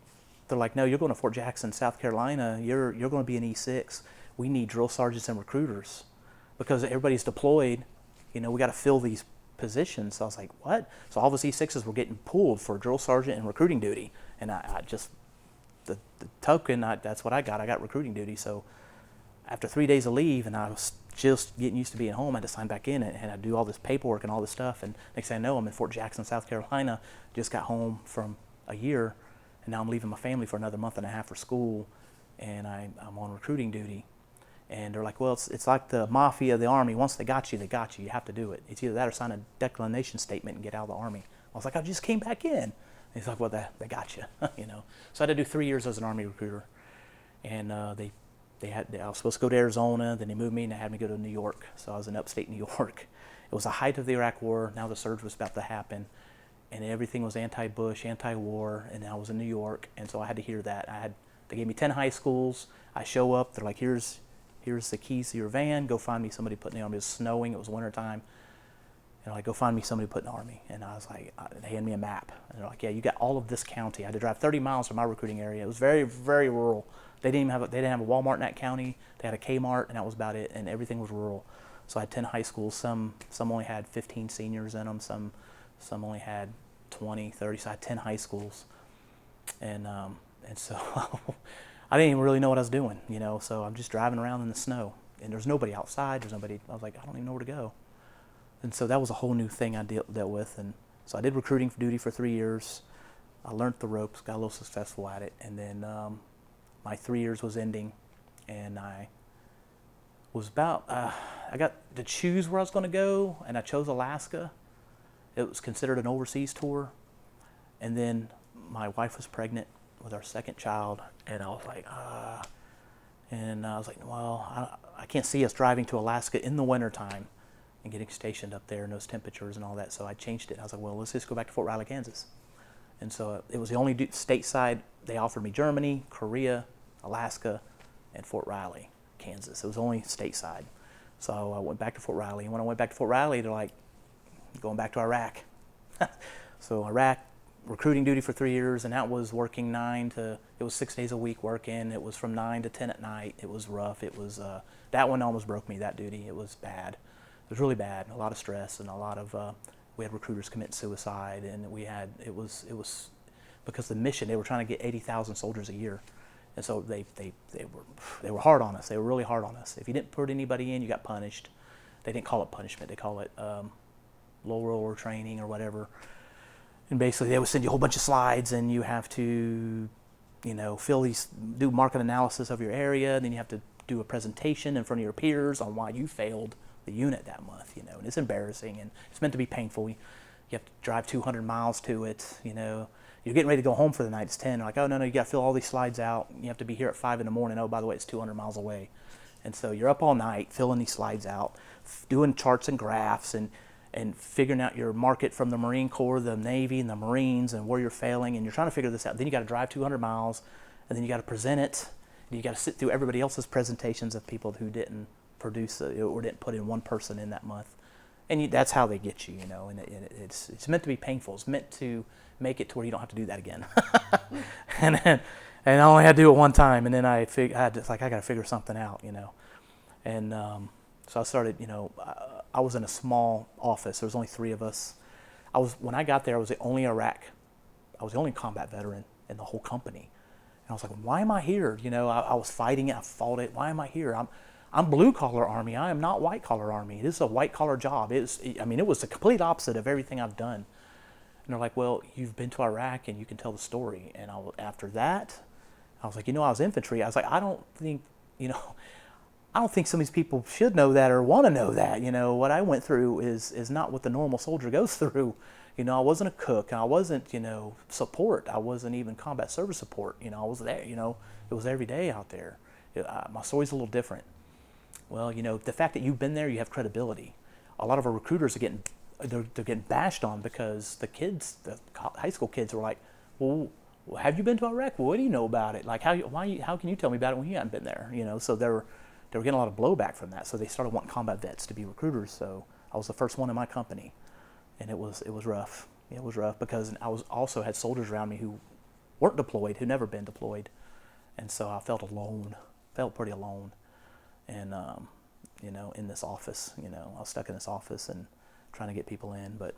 they're like, no, you're going to Fort Jackson, South Carolina. You're going to be an E6. We need drill sergeants and recruiters because everybody's deployed. We got to fill these positions. So I was like, what? So all those E6s were getting pulled for drill sergeant and recruiting duty. And I just, the token, that's what I got. I got recruiting duty. So after 3 days of leave, and I was just getting used to being home, I had to sign back in, and I do all this paperwork and all this stuff. And next thing I know, I'm in Fort Jackson, South Carolina. Just got home from a year. And now I'm leaving my family for another month and a half for school, and I'm on recruiting duty. And they're like, well, it's like the mafia of the Army. Once they got you, they got you. You have to do it. It's either that or sign a declination statement and get out of the Army. I was like, I just came back in. And he's like, well, they got you, So I had to do 3 years as an Army recruiter. And I was supposed to go to Arizona, then they moved me and they had me go to New York. So I was in upstate New York. It was the height of the Iraq War. Now the surge was about to happen. And everything was anti-Bush, anti-war, and I was in New York, and so I had to hear that. They gave me 10 high schools. I show up, they're like, here's the keys to your van, go find me somebody to put in the Army. It was snowing, it was wintertime. And like, go find me somebody to put in the Army. And I was like, they handed me a map. And they're like, yeah, you got all of this county. I had to drive 30 miles from my recruiting area. It was very, very rural. They didn't have a Walmart in that county. They had a Kmart, and that was about it, and everything was rural. So I had 10 high schools. Some only had 15 seniors in them. Some only had 20, 30, so I had 10 high schools. And so I didn't even really know what I was doing, so I'm just driving around in the snow. And there's nobody outside, I was like, I don't even know where to go. And so that was a whole new thing I dealt with. And so I did recruiting duty for 3 years. I learned the ropes, got a little successful at it. And then my 3 years was ending, and I got to choose where I was going to go, and I chose Alaska. It was considered an overseas tour. And then my wife was pregnant with our second child, and I was like, well, I can't see us driving to Alaska in the wintertime and getting stationed up there in those temperatures and all that. So I changed it. I was like, well, let's just go back to Fort Riley, Kansas. And so it was the only stateside. They offered me Germany, Korea, Alaska, and Fort Riley, Kansas. It was only stateside. So I went back to Fort Riley. And when I went back to Fort Riley, they're like, going back to Iraq. So Iraq, recruiting duty for 3 years, and that was working it was 6 days a week working. It was from 9 to 10 at night. It was rough. It was, that one almost broke me, that duty. It was bad. It was really bad. A lot of stress and a lot of, we had recruiters commit suicide, and it was because the mission, they were trying to get 80,000 soldiers a year. And so they were hard on us. They were really hard on us. If you didn't put anybody in, you got punished. They didn't call it punishment. They call it low roller training or whatever. And basically they would send you a whole bunch of slides, and you have to, do market analysis of your area, and then you have to do a presentation in front of your peers on why you failed the unit that month, you know, and it's embarrassing and it's meant to be painful. You have to drive 200 miles to it, you know. You're getting ready to go home for the night. It's 10. They're like, oh, no, you got to fill all these slides out. You have to be here at 5 in the morning. Oh, by the way, it's 200 miles away. And so you're up all night filling these slides out, doing charts and graphs and figuring out your market from the Marine Corps, the Navy, and the Marines, and where you're failing, and you're trying to figure this out. Then you got to drive 200 miles, and then you got to present it, and you got to sit through everybody else's presentations of people who didn't produce or didn't put in one person in that month, and that's how they get you, you know. And it's meant to be painful. It's meant to make it to where you don't have to do that again. and I only had to do it one time, and then I got to figure something out, you know, and so I started, you know. I was in a small office. There was only 3 of us. When I got there, I was the only combat veteran in the whole company. And I was like, why am I here? You know, I was fighting it. I fought it. Why am I here? I'm blue collar Army. I am not white collar Army. This is a white collar job. It was the complete opposite of everything I've done. And they're like, well, you've been to Iraq and you can tell the story. And after that, I was like, you know, I was infantry. I was like, I don't think some of these people should know that or want to know that. You know, what I went through is not what the normal soldier goes through. You know, I wasn't a cook. I wasn't, you know, support. I wasn't even combat service support. You know, I was there. You know, it was every day out there. My story's a little different. Well, you know, the fact that you've been there, you have credibility. A lot of our recruiters are getting bashed on because the high school kids were like, well, have you been to Iraq? Well, what do you know about it? Like, how can you tell me about it when you haven't been there? You know, so they were getting a lot of blowback from that. So they started wanting combat vets to be recruiters. So I was the first one in my company, and it was rough. It was rough because I also had soldiers around me who weren't deployed, who never been deployed, and so I felt pretty alone. And you know, in this office, you know, I was stuck in this office and trying to get people in. But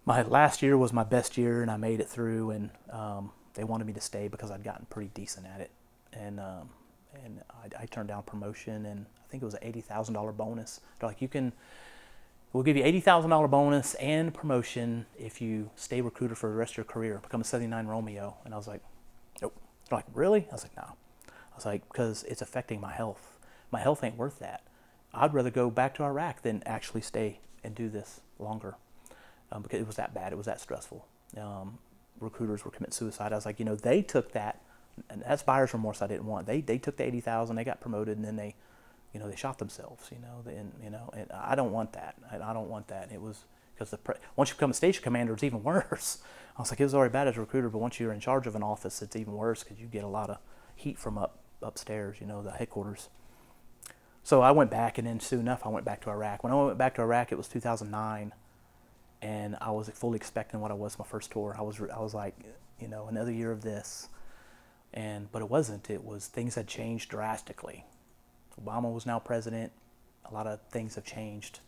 my last year was my best year, and I made it through. And they wanted me to stay because I'd gotten pretty decent at it. And I turned down promotion, and I think it was an $80,000 bonus. They're like, we'll give you $80,000 bonus and promotion if you stay recruiter for the rest of your career, become a 79 Romeo. And I was like, nope. They're like, really? I was like, no. I was like, because it's affecting my health. My health ain't worth that. I'd rather go back to Iraq than actually stay and do this longer, because it was that bad. It was that stressful. Recruiters were committing suicide. I was like, you know, they took that, and that's buyer's remorse I didn't want. They took the $80,000, they got promoted, and then they shot themselves. And I don't want that. I don't want that. It was because once you become a station commander, it's even worse. I was like, it was already bad as a recruiter, but once you're in charge of an office, it's even worse because you get a lot of heat from upstairs. You know, the headquarters. So I went back, and then soon enough, I went back to Iraq. When I went back to Iraq, it was 2009, and I was fully expecting what I was my first tour. I was like, you know, another year of this, but it wasn't. It was things had changed drastically. Obama was now president. A lot of things have changed.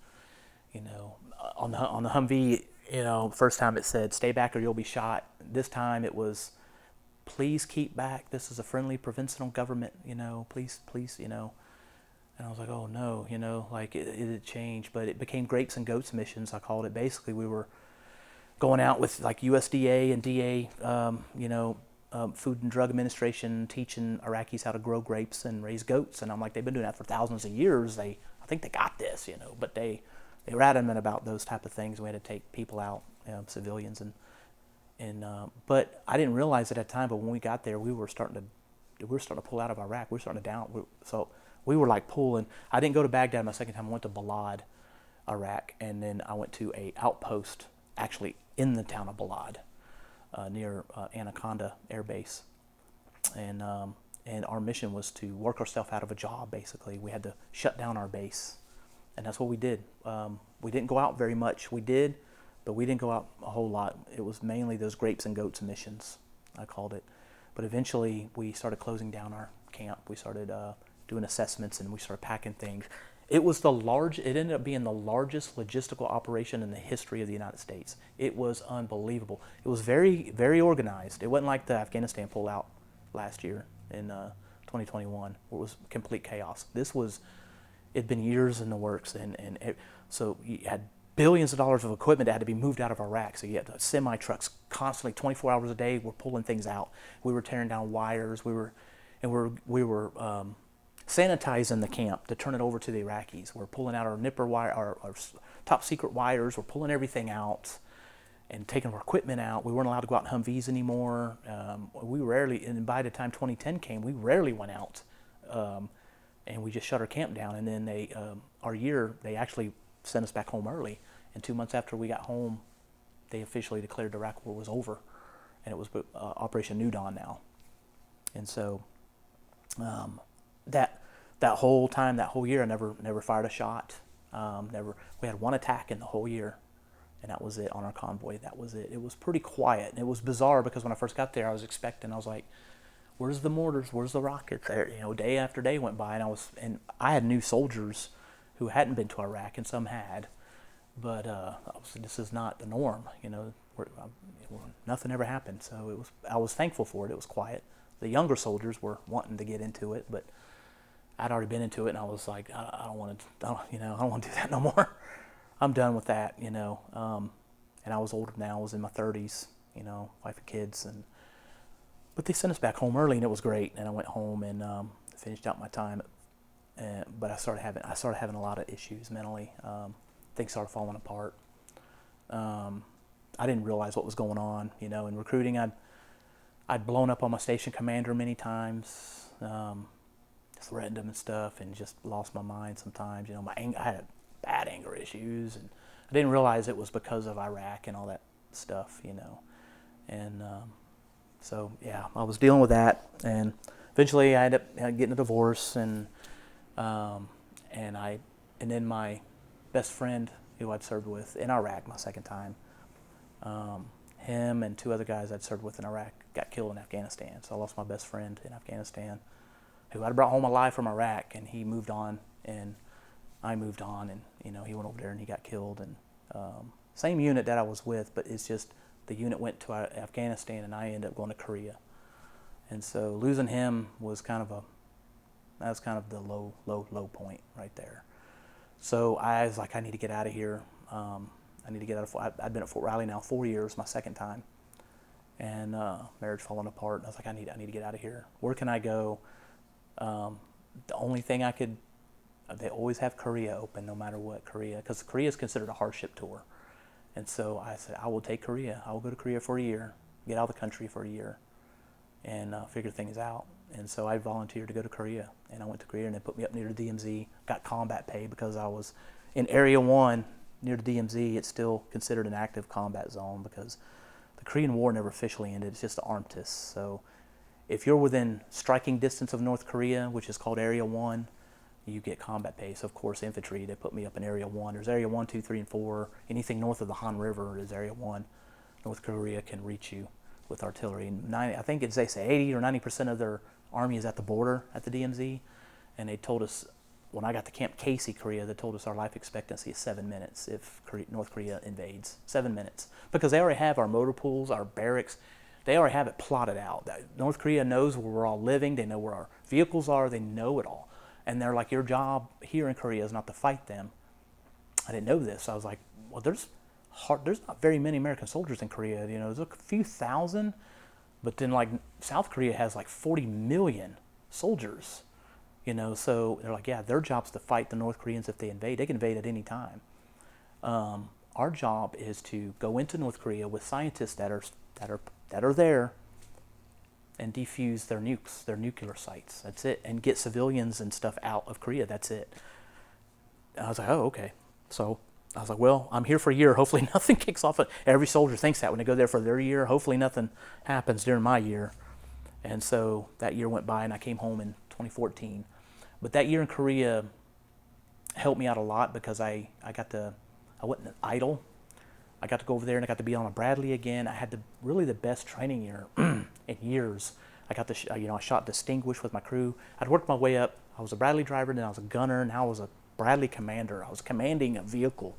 You know, on the Humvee, you know, first time it said, "Stay back or you'll be shot." This time it was, "Please keep back. This is a friendly provincial government. You know, please, you know." And I was like, oh no, you know, like it had changed, but it became grapes and goats missions, I called it. Basically, we were going out with like USDA and DA, Food and Drug Administration, teaching Iraqis how to grow grapes and raise goats. And I'm like, they've been doing that for thousands of years. I think they got this, you know, but they were adamant about those type of things. We had to take people out, civilians, but I didn't realize it at the time. But when we got there, we were starting to pull out of Iraq. We were starting to down. We were like pulling. I didn't go to Baghdad my second time. I went to Balad, Iraq, and then I went to a outpost actually in the town of Balad, near Anaconda Air Base, and our mission was to work ourselves out of a job. Basically, we had to shut down our base, and that's what we did. We didn't go out very much. We did, but we didn't go out a whole lot. It was mainly those grapes and goats missions, I called it. But eventually, we started closing down our camp. We started doing assessments, and we started packing things. It ended up being the largest logistical operation in the history of the United States. It was unbelievable. It was very, very organized. It wasn't like the Afghanistan pullout last year in 2021, where it was complete chaos. It'd been years in the works, so you had billions of dollars of equipment that had to be moved out of Iraq. So you had semi trucks constantly, 24 hours a day. We're pulling things out. We were tearing down wires. We were sanitizing the camp to turn it over to the Iraqis. We're pulling out our nipper wire, our top secret wires. We're pulling everything out and taking our equipment out. We weren't allowed to go out in Humvees anymore. We rarely, and by the time 2010 came, we rarely went out. And we just shut our camp down. And then they actually sent us back home early. And 2 months after we got home, they officially declared the Iraq War was over. And it was Operation New Dawn now. And so that whole time, that whole year, I never fired a shot. We had one attack in the whole year. And that was it on our convoy. That was it. It was pretty quiet. And it was bizarre because when I first got there, I was like, where's the mortars? Where's the rockets? Day after day went by, and I had new soldiers who hadn't been to Iraq, and some had, but this is not the norm. Nothing ever happened. So I was thankful for it. It was quiet. The younger soldiers were wanting to get into it, but I'd already been into it, and I was like, I don't want to do that no more. I'm done with that, And I was older now. I was in my 30s, wife and kids, but they sent us back home early, and it was great. And I went home and finished out my time. But I started having a lot of issues mentally. Things started falling apart. I didn't realize what was going on. In recruiting, I'd blown up on my station commander many times, threatened him and stuff, and just lost my mind sometimes. I had bad anger issues, and I didn't realize it was because of Iraq and all that stuff. And so yeah, I was dealing with that, and eventually I ended up getting a divorce, and then my best friend who I'd served with in Iraq my second time, him and two other guys I'd served with in Iraq got killed in Afghanistan. So I lost my best friend in Afghanistan, who I'd brought home alive from Iraq, and he moved on, and I moved on, and he went over there and he got killed, and same unit that I was with, but it's just the unit went to Afghanistan, and I ended up going to Korea. And so losing him was kind of the low point right there. So I was like, I need to get out of here. I need to get out of. I've been at Fort Riley now 4 years, my second time, and marriage falling apart. And I was like, I need to get out of here. Where can I go? The only thing they always have Korea open, no matter what. Korea, because Korea is considered a hardship tour. And so I said, I will take Korea. I will go to Korea for a year, get out of the country for a year, and figure things out. And so I volunteered to go to Korea, and I went to Korea, and they put me up near the DMZ, got combat pay because I was in Area 1 near the DMZ. It's still considered an active combat zone because the Korean War never officially ended. It's just the armistice. So if you're within striking distance of North Korea, which is called Area 1, you get combat pay. So of course, infantry, they put me up in Area 1. There's Area 1, 2, 3, and 4. Anything north of the Han River is Area 1. North Korea can reach you with artillery. And I think they say 80 or 90% of their army is at the border at the DMZ. And they told us, when I got to Camp Casey, Korea, they told us our life expectancy is 7 minutes if North Korea invades. 7 minutes. Because they already have our motor pools, our barracks. They already have it plotted out. North Korea knows where we're all living. They know where our vehicles are. They know it all. And they're like, your job here in Korea is not to fight them. I didn't know this. I was like, well, there's not very many American soldiers in Korea. There's a few thousand, but then like South Korea has like 40 million soldiers. So they're like, yeah, their job's to fight the North Koreans if they invade. They can invade at any time. Our job is to go into North Korea with scientists that are there, and defuse their nukes, their nuclear sites. That's it. And get civilians and stuff out of Korea. That's it. And I was like, oh, okay. So I was like, well, I'm here for a year. Hopefully nothing kicks off. Every soldier thinks that when they go there for their year. Hopefully nothing happens during my year. And so that year went by, and I came home in 2014. But that year in Korea helped me out a lot because I wasn't idle. I got to go over there, and I got to be on a Bradley again. I had the best training year in years. I got I shot distinguished with my crew. I'd worked my way up. I was a Bradley driver, then I was a gunner, and now I was a Bradley commander. I was commanding a vehicle,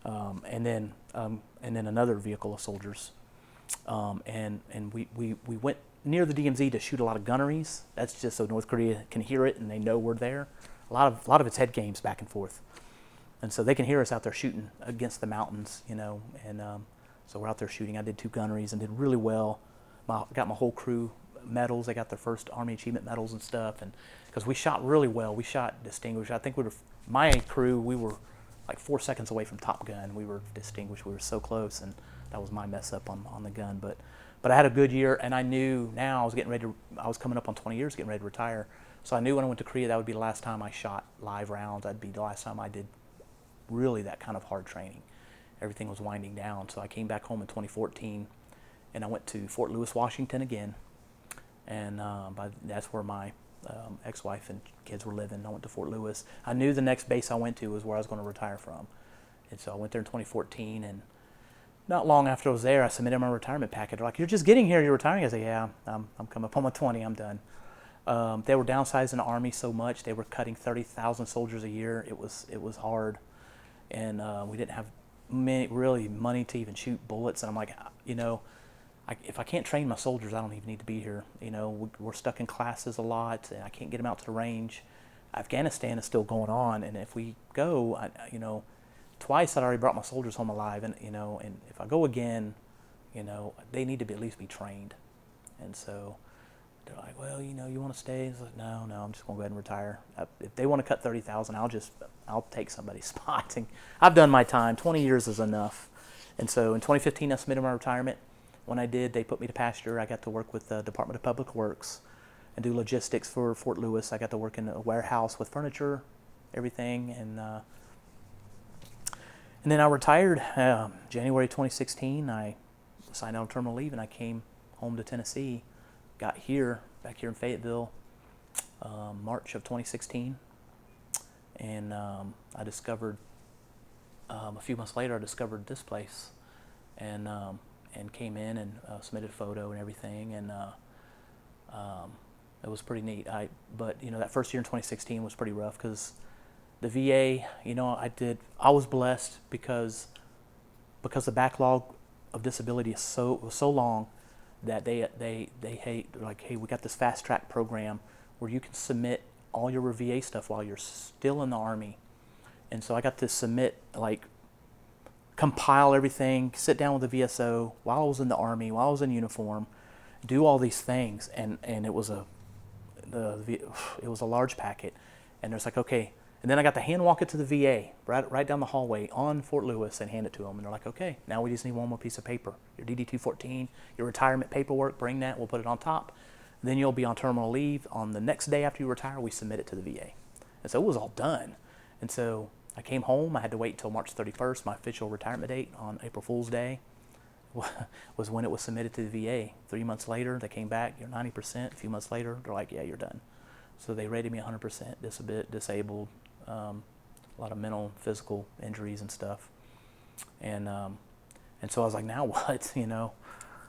and then another vehicle of soldiers. And we went near the DMZ to shoot a lot of gunneries. That's just so North Korea can hear it and they know we're there. A lot of it's head games back and forth. And so they can hear us out there shooting against the mountains, and so we're out there shooting. I did 2 gunneries and did really well. Got my whole crew medals. They got their first Army Achievement medals and stuff. And because because we shot really well. We shot distinguished. I think my crew, we were like 4 seconds away from Top Gun. We were distinguished. We were so close, and that was my mess up on the gun. But I had a good year, and I knew now I was coming up on 20 years, getting ready to retire. So I knew when I went to Korea, that would be the last time I shot live rounds. That'd be the last time I did really that kind of hard training. Everything was winding down. So I came back home in 2014, and I went to Fort Lewis, Washington again. And that's where my ex-wife and kids were living. I went to Fort Lewis. I knew the next base I went to was where I was going to retire from. And so I went there in 2014, and not long after I was there, I submitted my retirement packet. They're like, "You're just getting here, you're retiring?" I said, "Yeah, I'm coming up on my 20, I'm done." They were downsizing the Army so much, they were cutting 30,000 soldiers a year. It was hard, and we didn't have really money to even shoot bullets. And I'm like, if I can't train my soldiers, I don't even need to be here. We're stuck in classes a lot, and I can't get them out to the range. Afghanistan is still going on, and if we go, twice I'd already brought my soldiers home alive, and and if I go again, they need to at least be trained. And so they're like, "Well, you want to stay?" I was like, no, I'm just going to go ahead and retire. If they want to cut 30,000, I'll take somebody's spot. And I've done my time. 20 years is enough. And so in 2015, I submitted my retirement. When I did, they put me to pasture. I got to work with the Department of Public Works and do logistics for Fort Lewis. I got to work in a warehouse with furniture, everything, and then I retired January 2016. I signed out on terminal leave, and I came home to Tennessee. Got back here in Fayetteville, March of 2016, and I discovered a few months later. I discovered this place, and came in and submitted a photo and everything, and it was pretty neat. But that first year in 2016 was pretty rough because the VA, I was blessed because the backlog of disability was so long that they hate, like, hey, we got this fast track program where you can submit all your VA stuff while you're still in the Army. And so I got to submit, compile everything, sit down with the VSO while I was in the Army, while I was in uniform, do all these things, and it was a large packet. And there's like, okay. And then I got to hand walk it to the VA right down the hallway on Fort Lewis and hand it to them. And they're like, okay, now we just need one more piece of paper. Your DD-214, your retirement paperwork, bring that, we'll put it on top. Then you'll be on terminal leave. On the next day after you retire, we submit it to the VA. And so it was all done. And so I came home. I had to wait until March 31st, my official retirement date on April Fool's Day was when it was submitted to the VA. 3 months later, they came back, you're 90%. A few months later, they're like, yeah, you're done. So they rated me 100% disabled. A lot of mental and physical injuries and stuff, and so I was like, now what?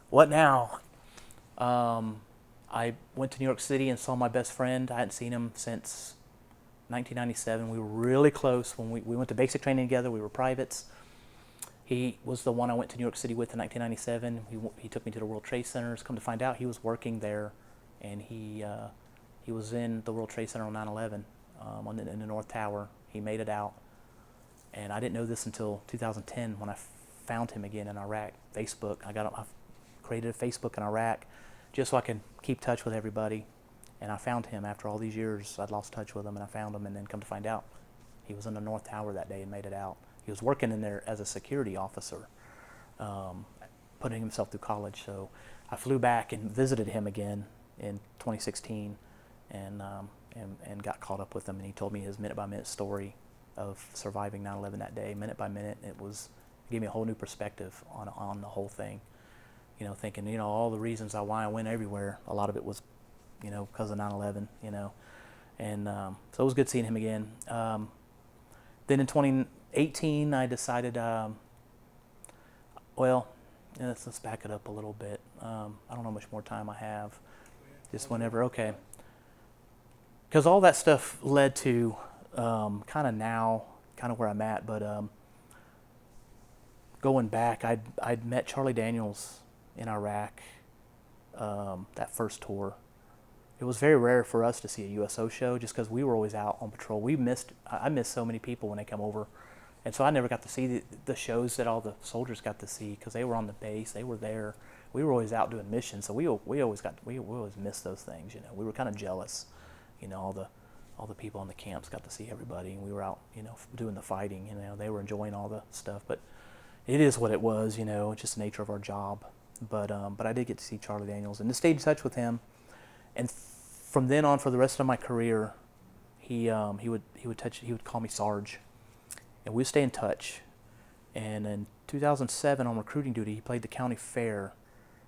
What now? I went to New York City and saw my best friend. I hadn't seen him since 1997. We were really close when we went to basic training together. We were privates. He was the one I went to New York City with in 1997. He took me to the World Trade Centers. Come to find out, he was working there, and he was in the World Trade Center on 9/11. In the North Tower. He made it out, and I didn't know this until 2010 when I found him again in Iraq. Facebook. I created a Facebook in Iraq just so I could keep touch with everybody, and I found him after all these years. I'd lost touch with him, and I found him, and then come to find out, he was in the North Tower that day and made it out. He was working in there as a security officer, putting himself through college. So I flew back and visited him again in 2016, and got caught up with him, and he told me his minute-by-minute story of surviving 9/11 that day, minute by minute. It gave me a whole new perspective on the whole thing. Thinking, all the reasons why I went everywhere, a lot of it was, because of 9/11, and so it was good seeing him again. Then in 2018, I decided, let's back it up a little bit. I don't know how much more time I have. Just whenever, okay. Because all that stuff led to kind of where I'm at. But going back, I'd met Charlie Daniels in Iraq, that first tour. It was very rare for us to see a USO show just because we were always out on patrol. I missed so many people when they come over. And so I never got to see the shows that all the soldiers got to see because they were on the base. They were there. We were always out doing missions. So we always missed those things. We were kind of jealous. All all the people in the camps got to see everybody, and we were out, doing the fighting. They were enjoying all the stuff, but it is what it was. It's just the nature of our job. But I did get to see Charlie Daniels, and stayed in touch with him. And from then on, for the rest of my career, he would call me Sarge, and we'd stay in touch. And in 2007, on recruiting duty, he played the county fair,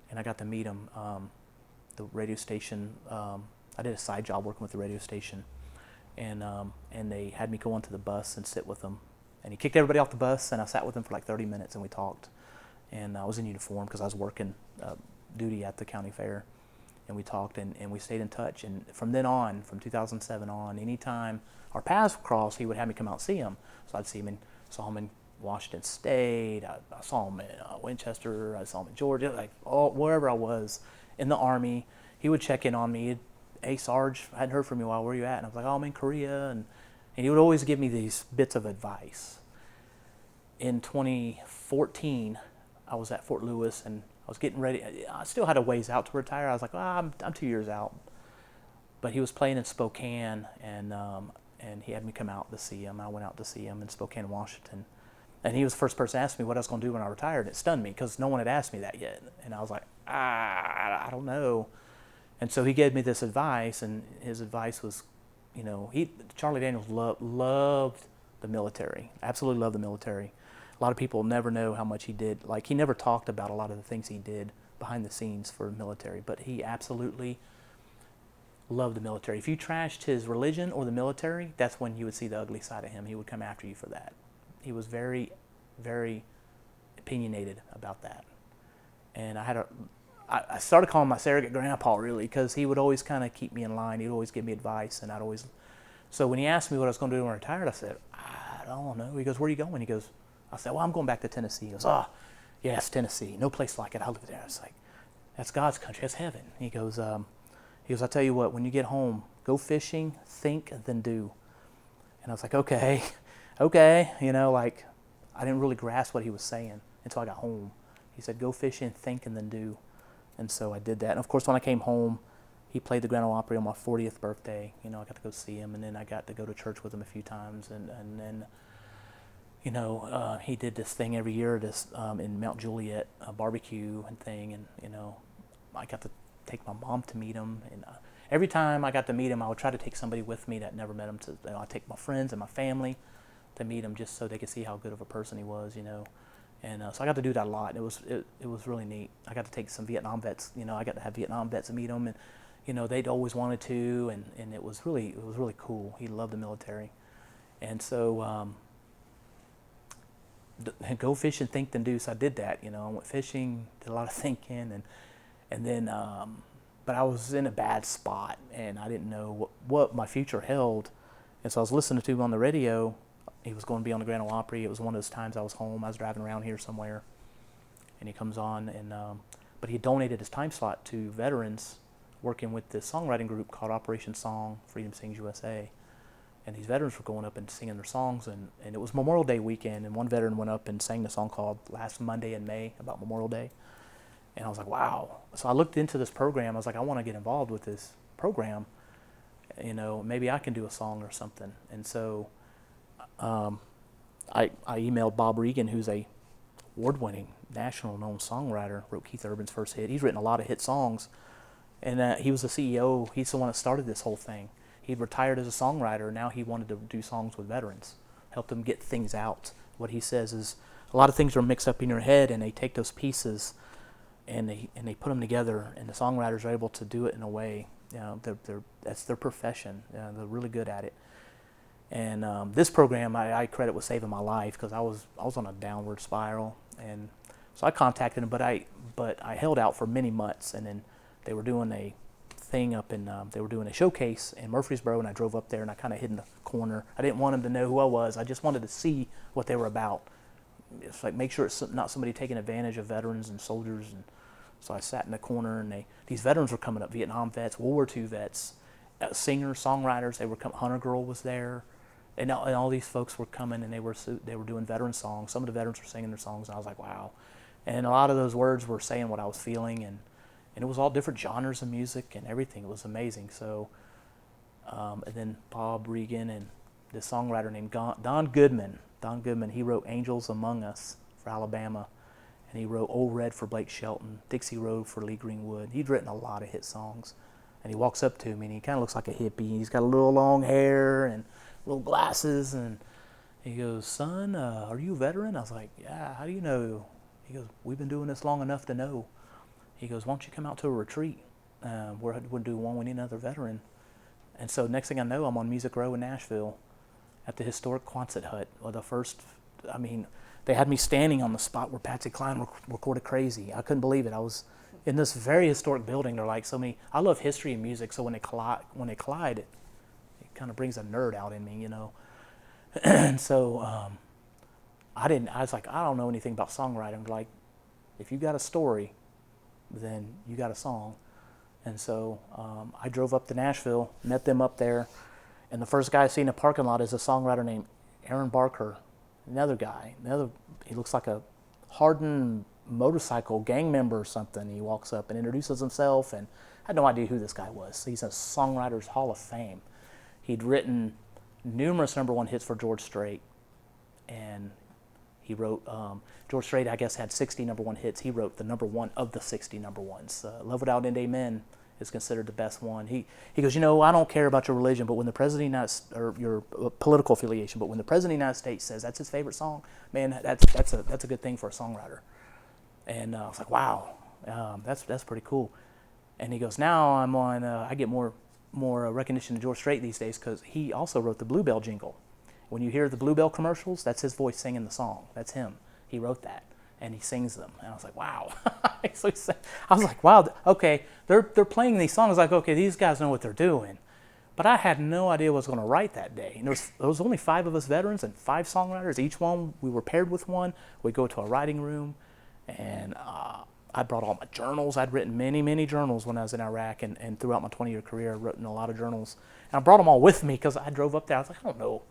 and I got to meet him. The radio station, I did a side job working with the radio station, and they had me go onto the bus and sit with him. And he kicked everybody off the bus, and I sat with him for like 30 minutes, and we talked. And I was in uniform because I was working duty at the county fair. And we talked, and we stayed in touch. And from then on, from 2007 on, anytime our paths crossed, he would have me come out and see him. So I'd saw him in Washington State, I saw him in Winchester, I saw him in Georgia, wherever I was in the Army. He would check in on me. Hey, Sarge, I hadn't heard from you in a while. Where are you at? And I was like, oh, I'm in Korea. And he would always give me these bits of advice. In 2014, I was at Fort Lewis, and I was getting ready. I still had a ways out to retire. I was like, I'm 2 years out. But he was playing in Spokane, and he had me come out to see him. I went out to see him in Spokane, Washington. And he was the first person to ask me what I was going to do when I retired. It stunned me because no one had asked me that yet. And I was like, I don't know. And so he gave me this advice, and his advice was, Charlie Daniels loved the military, absolutely loved the military. A lot of people never know how much he did. Like, he never talked about a lot of the things he did behind the scenes for the military, but he absolutely loved the military. If you trashed his religion or the military, that's when you would see the ugly side of him. He would come after you for that. He was very, very opinionated about that. And I started calling my surrogate grandpa, really, because he would always kind of keep me in line. He'd always give me advice, and so when he asked me what I was going to do when I retired, I said, I don't know. He goes, where are you going? I said, well, I'm going back to Tennessee. He goes, yes, Tennessee. No place like it. I live there. I was like, that's God's country. That's heaven. He goes, I tell you what, when you get home, go fishing, think, then do. And I was like, okay. I didn't really grasp what he was saying until I got home. He said, go fishing, think, and then do. And so I did that. And of course, when I came home, he played the Grand Ole Opry on my 40th birthday. I got to go see him, and then I got to go to church with him a few times. And then, he did this thing every year, in Mount Juliet, a barbecue and thing. And, I got to take my mom to meet him. And every time I got to meet him, I would try to take somebody with me that never met him. I'd take my friends and my family to meet him just so they could see how good of a person he was, And so I got to do that a lot. It was really neat. I got to take some Vietnam vets. I got to have Vietnam vets meet them, and they'd always wanted to, and it was really cool. He loved the military, and so go fish and think then do. So I did that. I went fishing, did a lot of thinking, and then but I was in a bad spot, and I didn't know what my future held, and so I was listening to him on the radio. He was going to be on the Grand Ole Opry. It was one of those times I was home. I was driving around here somewhere, and he comes on, and but he donated his time slot to veterans working with this songwriting group called Operation Song Freedom Sings USA. And these veterans were going up and singing their songs, and it was Memorial Day weekend, and one veteran went up and sang the song called Last Monday in May about Memorial Day. And I was like, wow. So I looked into this program. I was like, I want to get involved with this program. Maybe I can do a song or something. And so I emailed Bob Regan, who's a award-winning, national-known songwriter, wrote Keith Urban's first hit. He's written a lot of hit songs, and he was the CEO. He's the one that started this whole thing. He'd retired as a songwriter. Now he wanted to do songs with veterans, help them get things out. What he says is a lot of things are mixed up in your head, and they take those pieces and they put them together, and the songwriters are able to do it in a way. That's their profession. They're really good at it. And this program I credit with saving my life, because I was on a downward spiral, and so I contacted him, but I held out for many months, and then they were doing a thing up in they were doing a showcase in Murfreesboro, and I drove up there, and I kind of hid in the corner. I didn't want them to know who I was. I just wanted to see what they were about. It's like, make sure it's not somebody taking advantage of veterans and soldiers. And so I sat in the corner, and these veterans were coming up, Vietnam vets, World War II vets, singers, songwriters. They were coming. Hunter Girl was there. And all these folks were coming, and they were doing veteran songs. Some of the veterans were singing their songs, and I was like, wow. And a lot of those words were saying what I was feeling, and it was all different genres of music and everything. It was amazing. So and then Bob Regan and this songwriter named Don Goodman. Don Goodman, he wrote Angels Among Us for Alabama, and he wrote Old Red for Blake Shelton, Dixie Road for Lee Greenwood. He'd written a lot of hit songs. And he walks up to me, and he kind of looks like a hippie. He's got a little long hair and little glasses, and he goes, "Son, are you a veteran?" I was like, "Yeah, how do you know?" He goes, "We've been doing this long enough to know." He goes, "Why don't you come out to a retreat? We're doing one, we need another veteran." And so next thing I know, I'm on Music Row in Nashville at the historic Quonset hut. Well, they had me standing on the spot where Patsy Cline recorded Crazy. I couldn't believe it. I was in this very historic building. They're like so many. I love history and music, so when they collide, it kind of brings a nerd out in me, And so I was like, I don't know anything about songwriting. Like, if you got a story, then you got a song. And so I drove up to Nashville, met them up there, and the first guy I see in the parking lot is a songwriter named Aaron Barker. Another guy, he looks like a hardened motorcycle gang member or something. He walks up and introduces himself, and I had no idea who this guy was. He's a Songwriters Hall of Fame. He'd written numerous number one hits for George Strait, and he wrote, George Strait, I guess, had 60 number one hits. He wrote the number one of the 60 number ones. Love Without End, Amen is considered the best one. He goes, I don't care about your religion, but when the President of the United States, or your political affiliation, but when the President of the United States says that's his favorite song, man, that's a good thing for a songwriter. And I was like, wow, that's pretty cool. And he goes, now I'm on, I get more recognition than George Strait these days because he also wrote the Bluebell jingle. When you hear the Bluebell commercials, that's his voice singing the song. That's him. He wrote that, and he sings them. And I was like, wow. I was like, wow, okay, they're playing these songs. Like, okay, these guys know what they're doing. But I had no idea what I was going to write that day. And there was only 5 of us veterans and 5 songwriters. Each one, we were paired with one. We'd go to a writing room, and I brought all my journals. I'd written many, many journals when I was in Iraq, and throughout my 20-year career, I've written a lot of journals. And I brought them all with me because I drove up there. I was like, I don't know.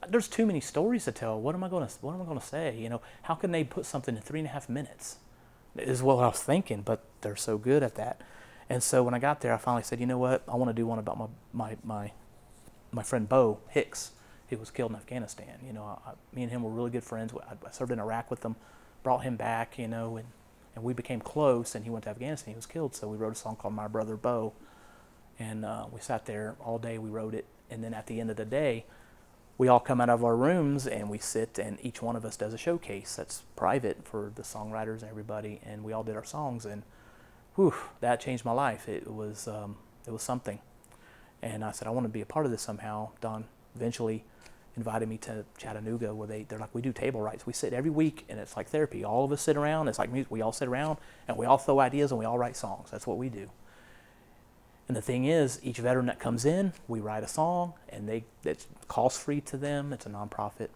There's too many stories to tell. What am I going to say? How can they put something in 3.5 minutes? Is what I was thinking, but they're so good at that. And so when I got there, I finally said, you know what? I want to do one about my friend Bo Hicks, who was killed in Afghanistan. Me and him were really good friends. I served in Iraq with him, brought him back, and we became close. And he went to Afghanistan. He was killed. So we wrote a song called My Brother Bo, and we sat there all day. We wrote it, and then at the end of the day, we all come out of our rooms and we sit, and each one of us does a showcase that's private for the songwriters and everybody, and we all did our songs, and whew, that changed my life. It was something, and I said I want to be a part of this somehow. Don eventually invited me to Chattanooga, where they're like, we do table rights. We sit every week, and it's like therapy. All of us sit around. It's like music. We all sit around and we all throw ideas and we all write songs. That's what we do. And the thing is, each veteran that comes in, we write a song, and it's cost-free to them. It's a nonprofit,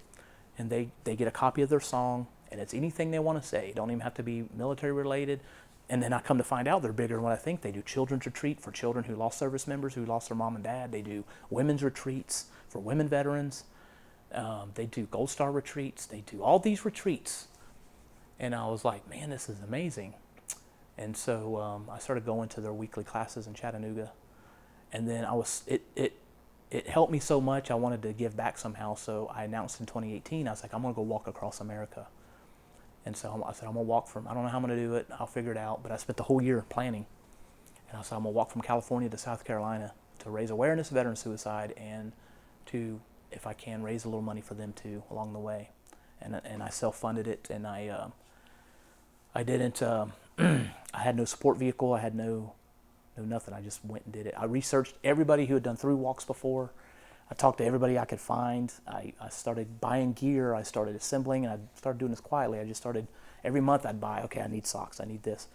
and they get a copy of their song, and it's anything they want to say. It don't even have to be military-related. And then I come to find out they're bigger than what I think. They do children's retreat for children who lost service members, who lost their mom and dad. They do women's retreats for women veterans. They do Gold Star retreats. They do all these retreats. And I was like, man, this is amazing. And so I started going to their weekly classes in Chattanooga, and then it helped me so much. I wanted to give back somehow, so I announced in 2018. I was like, I'm gonna go walk across America, and so I said I'm gonna walk from. I don't know how I'm gonna do it. I'll figure it out. But I spent the whole year planning, and I said I'm gonna walk from California to South Carolina to raise awareness of veteran suicide and to, if I can, raise a little money for them too along the way, and I self-funded it, and I didn't. I had no support vehicle. I had no nothing. I just went and did it. I researched everybody who had done through walks before. I talked to everybody I could find. I started buying gear. I started assembling, and I started doing this quietly. I just started, every month I'd buy, okay, I need socks. I need this.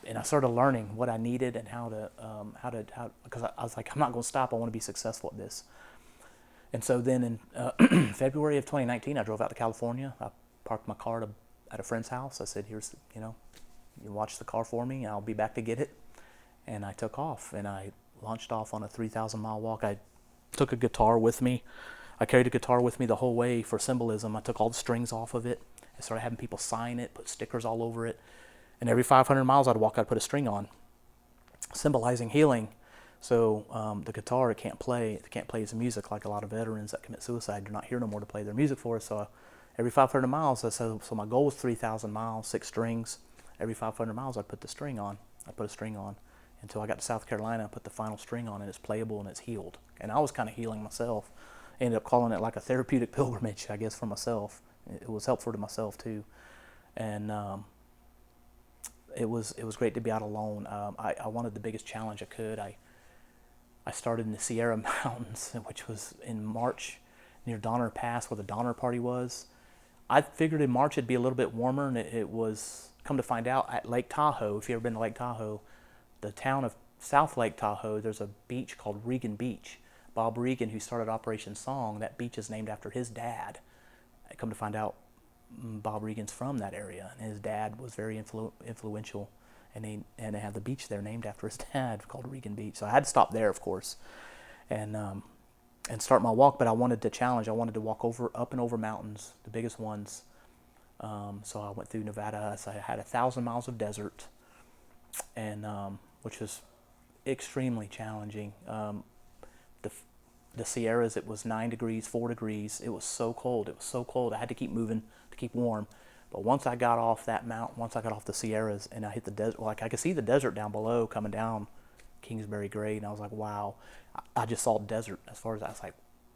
And I started learning what I needed and how because I was like, I'm not going to stop. I want to be successful at this. And so then in February of 2019, I drove out to California. I parked my car at a friend's house. I said, here's, you watch the car for me, and I'll be back to get it. And I took off, and I launched off on a 3,000-mile walk. I took a guitar with me. I carried a guitar with me the whole way for symbolism. I took all the strings off of it. I started having people sign it, put stickers all over it. And every 500 miles I'd walk, I'd put a string on, symbolizing healing. So the guitar, it can't play its music like a lot of veterans that commit suicide. They're not here no more to play their music for us. So every 500 miles, so my goal was 3,000 miles, 6 strings. Every 500 miles, I'd put the string on. I put a string on until I got to South Carolina. I put the final string on, and it's playable and it's healed. And I was kind of healing myself. I ended up calling it like a therapeutic pilgrimage, I guess, for myself. It was helpful to myself too, and it was great to be out alone. I wanted the biggest challenge I could. I started in the Sierra Mountains, which was in March, near Donner Pass, where the Donner Party was. I figured in March it'd be a little bit warmer, and it was, come to find out, at Lake Tahoe. If you've ever been to Lake Tahoe, the town of South Lake Tahoe, there's a beach called Regan Beach. Bob Regan, who started Operation Song, that beach is named after his dad. I come to find out, Bob Regan's from that area, and his dad was very influential, and they have the beach there named after his dad called Regan Beach. So I had to stop there, of course, and start my walk. But I wanted to challenge. I wanted to walk up and over mountains, the biggest ones. So I went through Nevada. So I had 1,000 miles of desert, and which was extremely challenging. The Sierras, it was 9 degrees, 4 degrees. It was so cold. It was so cold. I had to keep moving to keep warm. But once I got off that mountain, once I got off the Sierras and I hit the desert, like I could see the desert down below coming down Kingsbury Grade, and I was like, wow. I just saw desert as far as I was like,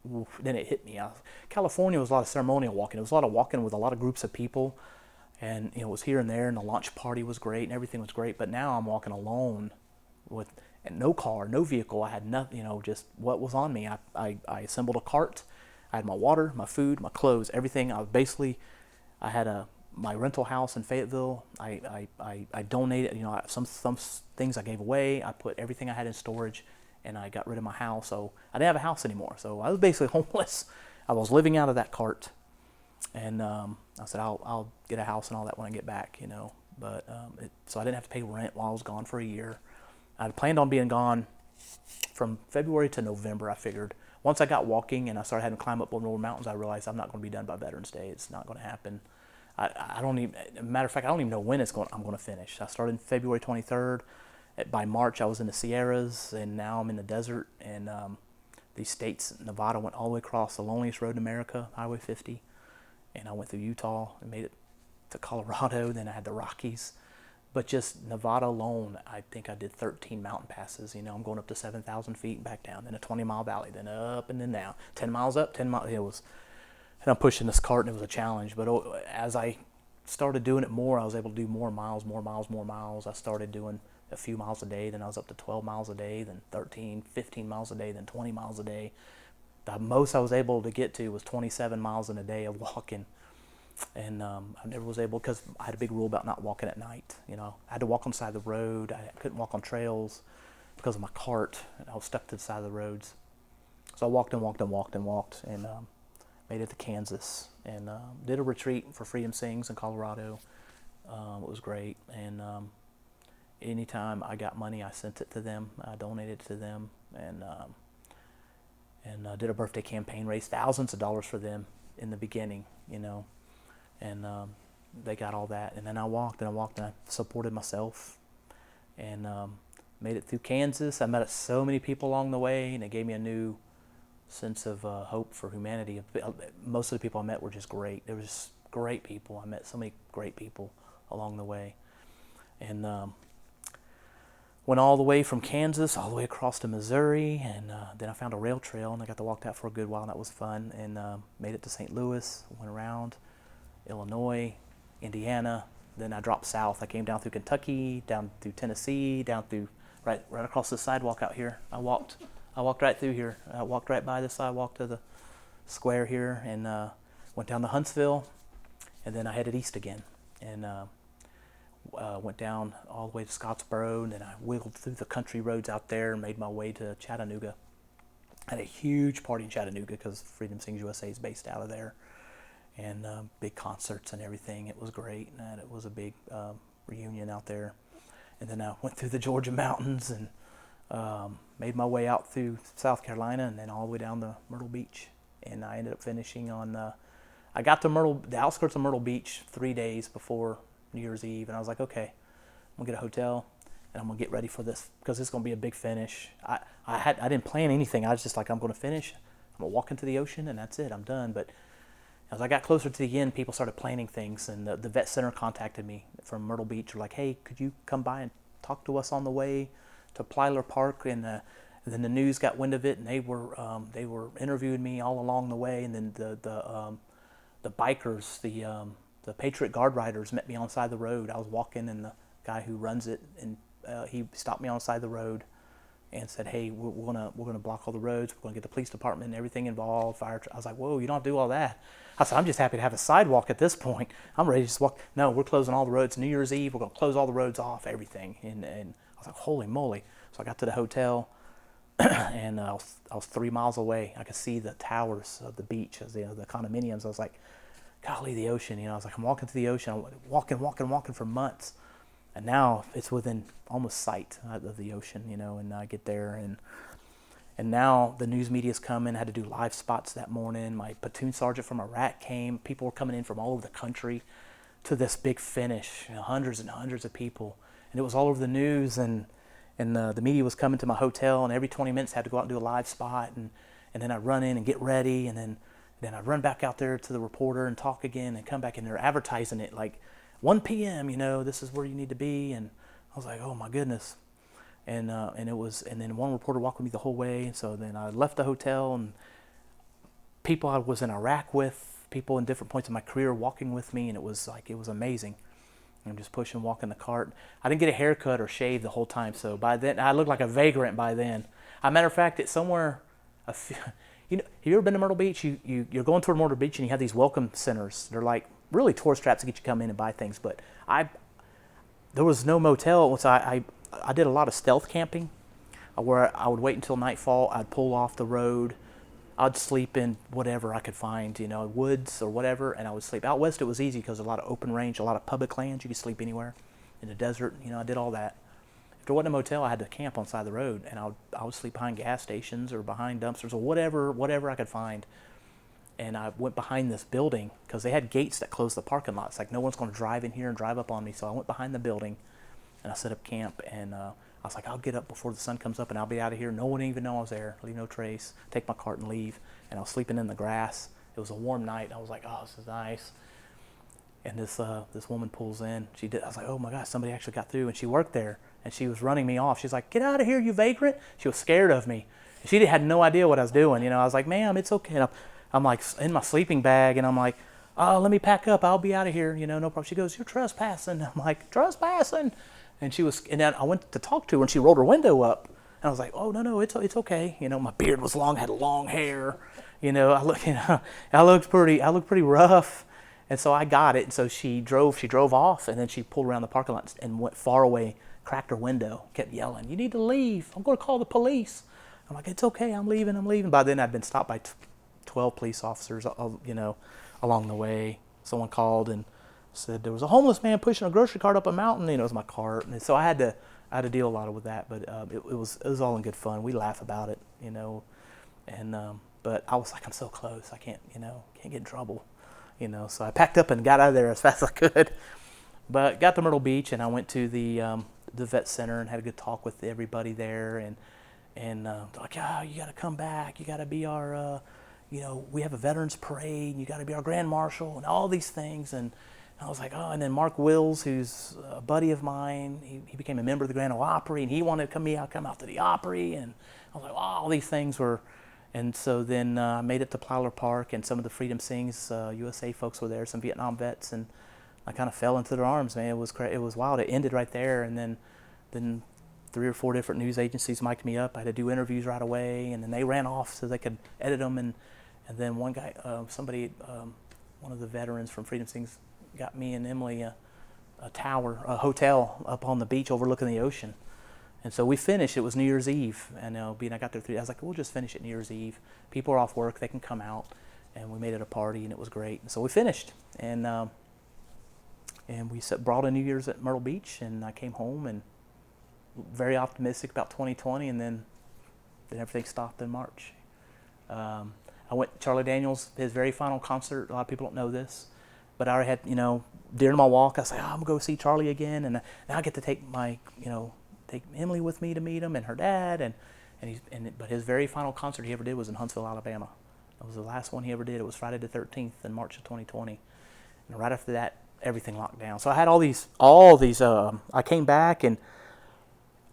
oof. Then it hit me. California was a lot of ceremonial walking. It was a lot of walking with a lot of groups of people, and it was here and there, and the launch party was great, and everything was great. But now I'm walking alone with no car, no vehicle. I had nothing, just what was on me. I assembled a cart. I had my water, my food, my clothes, everything. I had my rental house in Fayetteville. I donated, some things I gave away. I put everything I had in storage, and I got rid of my house. So I didn't have a house anymore. So I was basically homeless. I was living out of that cart, and I said I'll get a house and all that when I get back, But so I didn't have to pay rent while I was gone for a year. I planned on being gone from February to November, I figured. Once I got walking and I started having to climb up on more mountains, I realized I'm not going to be done by Veterans Day. It's not going to happen. I don't even, matter of fact, I don't even know when I'm going to finish. I started February 23rd. By March, I was in the Sierras, and now I'm in the desert. And these states, Nevada went all the way across the loneliest road in America, Highway 50. And I went through Utah and made it to Colorado. Then I had the Rockies. But just Nevada alone, I think I did 13 mountain passes. I'm going up to 7,000 feet and back down, then a 20-mile valley, then up and then down. 10 miles up, 10 miles. And I'm pushing this cart, and it was a challenge. But as I started doing it more, I was able to do more miles. I started doing a few miles a day. Then I was up to 12 miles a day, then 13, 15 miles a day, then 20 miles a day. The most I was able to get to was 27 miles in a day of walking. And I never was able, because I had a big rule about not walking at night. I had to walk on the side of the road. I couldn't walk on trails because of my cart. I was stuck to the side of the roads. So I walked and made it to Kansas, and did a retreat for Freedom Sings in Colorado. It was great. And anytime I got money, I sent it to them. I donated it to them, and did a birthday campaign, raised thousands of dollars for them in the beginning, and they got all that. And then I walked and I supported myself, and made it through Kansas. I met so many people along the way, and it gave me a new sense of hope for humanity. Most of the people I met were just great. They were just great people. I met so many great people along the way, and went all the way from Kansas all the way across to Missouri, and then I found a rail trail, and I got to walk that for a good while, and that was fun. And made it to St. Louis, went around Illinois, Indiana. Then I dropped south. I came down through Kentucky, down through Tennessee, down through right across the sidewalk out here. I walked right through here. I walked right by the sidewalk to the square here, and went down to Huntsville, and then I headed east again, and went down all the way to Scottsboro, and then I wiggled through the country roads out there and made my way to Chattanooga. I had a huge party in Chattanooga because Freedom Sings USA is based out of there, and big concerts and everything. It was great, and it was a big reunion out there. And then I went through the Georgia mountains and made my way out through South Carolina, and then all the way down to Myrtle Beach. And I ended up finishing on, I got to the outskirts of Myrtle Beach 3 days before New Year's Eve, and I was like, okay, I'm gonna get a hotel. and I'm gonna get ready for this because it's gonna be a big finish. I didn't plan anything. I was just like, I'm gonna finish. I'm gonna walk into the ocean, and that's it. I'm done. But as I got closer to the end, people started planning things, and the vet center contacted me from Myrtle Beach. They're like, hey, could you come by and talk to us on the way to Plyler Park? And then the news got wind of it, and they were interviewing me all along the way. And then the bikers, the Patriot Guard riders met me on the side of the road. I was walking, and the guy who runs it, and he stopped me on the side of the road and said, hey, we're gonna block all the roads. We're gonna get the police department and everything involved. I was like, whoa, you don't have to do all that. I said, I'm just happy to have a sidewalk at this point. I'm ready to just walk. No, we're closing all the roads. New Year's Eve, we're gonna close all the roads off, everything. And I was like, holy moly. So I got to the hotel, and I was 3 miles away. I could see the towers of the beach, as the condominiums. I was like, golly, the ocean. I was like, I'm walking to the ocean. I'm walking for months. And now it's within almost sight of the ocean, and I get there, and now the news media's coming. I had to do live spots that morning. My platoon sergeant from Iraq came. People were coming in from all over the country to this big finish, hundreds and hundreds of people. And it was all over the news, and the media was coming to my hotel, and every 20 minutes I had to go out and do a live spot, and then I'd run in and get ready, and then I'd run back out there to the reporter and talk again and come back, and they're advertising it like 1 p.m., this is where you need to be. And I was like, oh my goodness. And then one reporter walked with me the whole way. So then I left the hotel, and people I was in Iraq with, people in different points of my career walking with me, and it was amazing. I'm just pushing, walking the cart. I didn't get a haircut or shave the whole time, so by then I looked like a vagrant by then. As a matter of fact, it's somewhere, have you ever been to Myrtle Beach? You're going toward Myrtle Beach, and you have these welcome centers. They're like really tourist traps to get you to come in and buy things. But there was no motel, so I did a lot of stealth camping, where I would wait until nightfall. I'd pull off the road. I'd sleep in whatever I could find, woods or whatever, and I would sleep. Out west it was easy because a lot of open range, a lot of public lands. You could sleep anywhere. In the desert, I did all that. If there wasn't a motel, I had to camp on the side of the road, and I would sleep behind gas stations or behind dumpsters or whatever I could find. And I went behind this building because they had gates that closed the parking lot. It's like, no one's going to drive in here and drive up on me. So I went behind the building, and I set up camp, and I was like, I'll get up before the sun comes up, and I'll be out of here. No one even know I was there. Leave no trace. Take my cart and leave. And I was sleeping in the grass. It was a warm night. I was like, oh, this is nice. And this woman pulls in. I was like, oh my gosh, somebody actually got through, and she worked there, and she was running me off. She's like, get out of here, you vagrant. She was scared of me. She had no idea what I was doing. I was like, ma'am, it's okay. And I'm like in my sleeping bag, and I'm like, oh, let me pack up. I'll be out of here. No problem. She goes, you're trespassing. I'm like, trespassing? And then I went to talk to her, and she rolled her window up. And I was like, oh, no, it's okay. My beard was long, had long hair. I looked pretty rough. And so I got it. And so she drove off, and then she pulled around the parking lot and went far away, cracked her window, kept yelling, you need to leave. I'm going to call the police. I'm like, it's okay. I'm leaving. By then I'd been stopped by 12 police officers, along the way. Someone called and said there was a homeless man pushing a grocery cart up a mountain. It was my cart, and so I had to deal a lot with that. But it was all in good fun. We laugh about it, And but I was like, I'm so close. I can't get in trouble, So I packed up and got out of there as fast as I could. But got to Myrtle Beach, and I went to the vet center and had a good talk with everybody there, and like, oh, you got to come back. You got to be our, we have a veterans parade. And you got to be our grand marshal and all these things. And I was like, oh. And then Mark Wills, who's a buddy of mine, he became a member of the Grand Ole Opry, and he wanted to come out to the Opry. And I was like, oh, all these things were. And so then I made it to Plyler Park, and some of the Freedom Sings USA folks were there, some Vietnam vets, and I kind of fell into their arms, man. It was wild. It ended right there, and then 3 or 4 different news agencies mic'd me up. I had to do interviews right away, and then they ran off so they could edit them. And then one guy, one of the veterans from Freedom Sings, got me and Emily a hotel up on the beach overlooking the ocean. And so we finished. It was New Year's Eve, and I got there 3 days. I was like, we'll just finish it New Year's Eve. People are off work; they can come out, and we made it a party, and it was great. And so we finished, and we brought a New Year's at Myrtle Beach, and I came home and very optimistic about 2020, and then everything stopped in March. I went Charlie Daniels, his very final concert. A lot of people don't know this, but I already had, during my walk, I said, I'm going to go see Charlie again, and now I get to take my, take Emily with me to meet him and her dad, but his very final concert he ever did was in Huntsville, Alabama. It was the last one he ever did. It was Friday the 13th in March of 2020. And right after that, everything locked down. So I had all these. I came back, and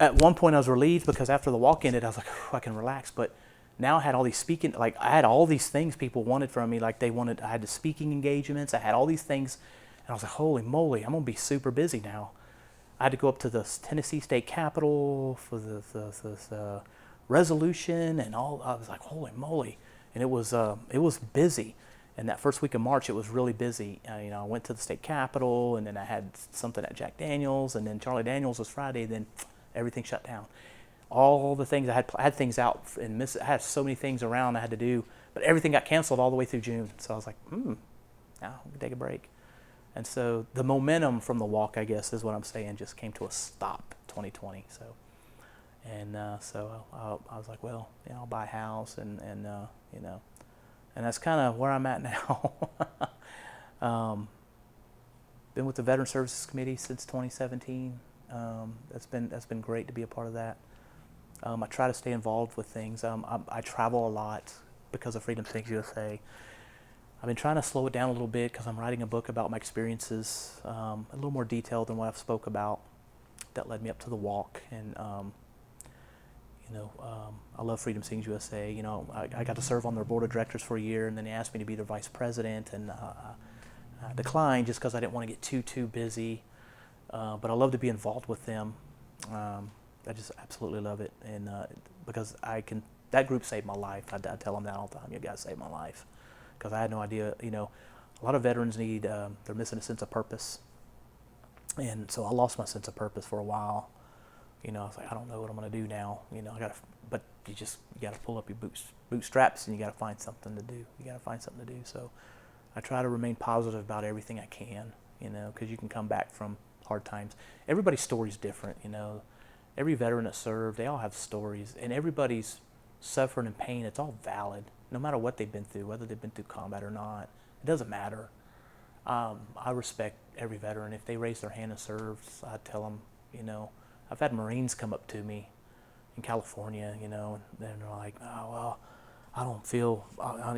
at one point I was relieved because after the walk ended, I was like, I can relax. But now I had all these speaking, like I had all these things people wanted from me. Like I had the speaking engagements. I had all these things, and I was like, holy moly, I'm gonna be super busy now. I had to go up to the Tennessee State Capitol for the resolution and all. I was like, holy moly, and it was busy. And that first week of March, it was really busy. I went to the state capitol, and then I had something at Jack Daniels, and then Charlie Daniels was Friday. Then everything shut down. All the things I had things out, and I had so many things around I had to do, but everything got canceled all the way through June. So I was like, now we can take a break. And so the momentum from the walk, I guess, is what I'm saying, just came to a stop 2020. So I was like, well, I'll buy a house, and that's kind of where I'm at now. Been with the Veteran Services Committee since 2017. That's been great to be a part of that. I try to stay involved with things. I travel a lot because of Freedom Sings USA. I've been trying to slow it down a little bit because I'm writing a book about my experiences, a little more detailed than what I've spoke about. That led me up to the walk, and I love Freedom Sings USA. I got to serve on their board of directors for a year, and then they asked me to be their vice president, and I declined just because I didn't want to get too busy. But I love to be involved with them. I just absolutely love it, and because that group saved my life. I tell them that all the time. You guys saved my life, because I had no idea. A lot of veterans they're missing a sense of purpose, and so I lost my sense of purpose for a while. I was like, I don't know what I'm going to do now. But you got to pull up your bootstraps, and you got to find something to do. So I try to remain positive about everything I can, because you can come back from hard times. Everybody's story is different, Every veteran that served, they all have stories, and everybody's suffering and pain. It's all valid, no matter what they've been through, whether they've been through combat or not. It doesn't matter. I respect every veteran. If they raise their hand and serve, I tell them, I've had Marines come up to me in California, and they're like, oh, well, I don't feel, I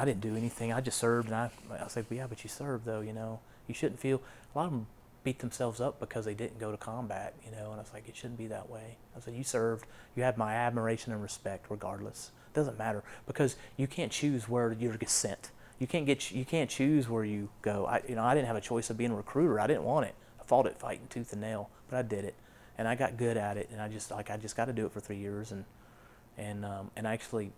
didn't do anything. I just served. And I was like, well, yeah, but you served, though, You shouldn't feel, a lot of them beat themselves up because they didn't go to combat, and I was like, it shouldn't be that way. I said, you served. You have my admiration and respect regardless. It doesn't matter, because you can't choose where you're sent. You can't choose where you go. I didn't have a choice of being a recruiter. I didn't want it. I fought it fighting tooth and nail, but I did it. And I got good at it, and I just got to do it for 3 years, and actually,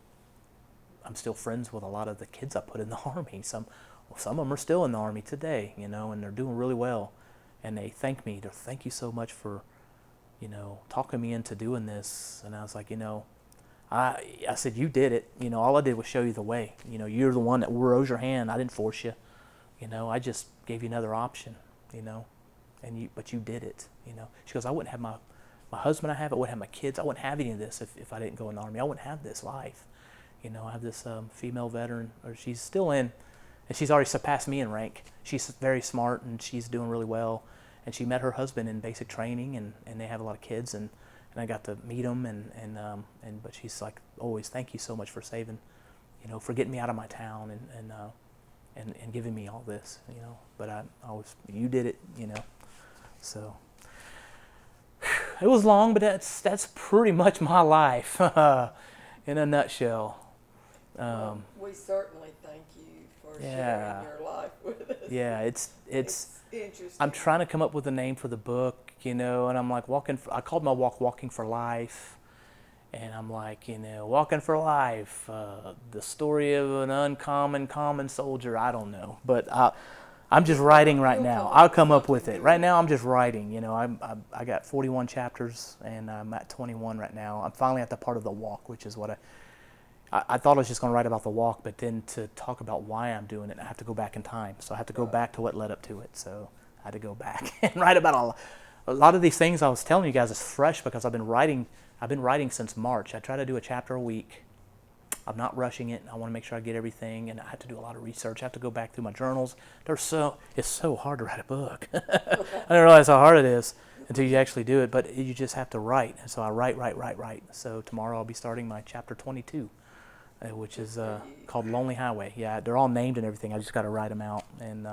I'm still friends with a lot of the kids I put in the Army. Some of them are still in the Army today, and they're doing really well, and they thank me. They thank you so much for, talking me into doing this. And I was like, I said, you did it. All I did was show you the way. You're the one that rose your hand. I didn't force you. I just gave you another option. But you did it. She goes, I wouldn't have my husband. I wouldn't have my kids. I wouldn't have any of this if I didn't go in the Army. I wouldn't have this life. I have this female veteran, or she's still in, and she's already surpassed me in rank. She's very smart, and she's doing really well. And she met her husband in basic training, and they have a lot of kids, and I got to meet them, but she's like, always, thank you so much for saving, for getting me out of my town and giving me all this, But I always, you did it, So it was long, but that's pretty much my life in a nutshell. Well, we certainly thank you for sharing your life with us. Yeah, it's interesting. I'm trying to come up with a name for the book, and I'm like I called my walk Walking for Life, and I'm like, Walking for Life, the story of an uncommon common soldier. I don't know, but I'm just writing right now. I'll come up with it. Right now, I'm just writing. I got 41 chapters, and I'm at 21 right now. I'm finally at the part of the walk, which is what I thought I was just going to write about the walk, but then to talk about why I'm doing it, I have to go back in time. So I have to go back to what led up to it. So I had to go back and write about a lot of these things I was telling you guys is fresh because I've been writing since March. I try to do a chapter a week. I'm not rushing it. I want to make sure I get everything, and I have to do a lot of research. I have to go back through my journals. It's so hard to write a book. I didn't realize how hard it is. until you actually do it. But you just have to write. And so I write. So tomorrow I'll be starting my chapter 22, which is called Lonely Highway. Yeah, they're all named and everything. I just got to write them out, and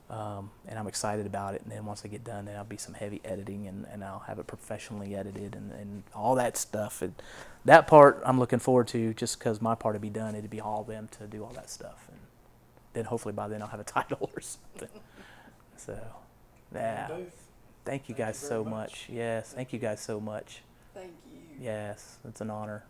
I'm excited about it. And then once I get done, then I'll be some heavy editing, and I'll have it professionally edited and all that stuff. And that part I'm looking forward to, just because my part will be done. It'll be all them to do all that stuff, and then hopefully by then I'll have a title or something. So, yeah. Booth, Thank you Thank guys you so very much. Yes, thank you guys so much. Thank you. Yes, it's an honor.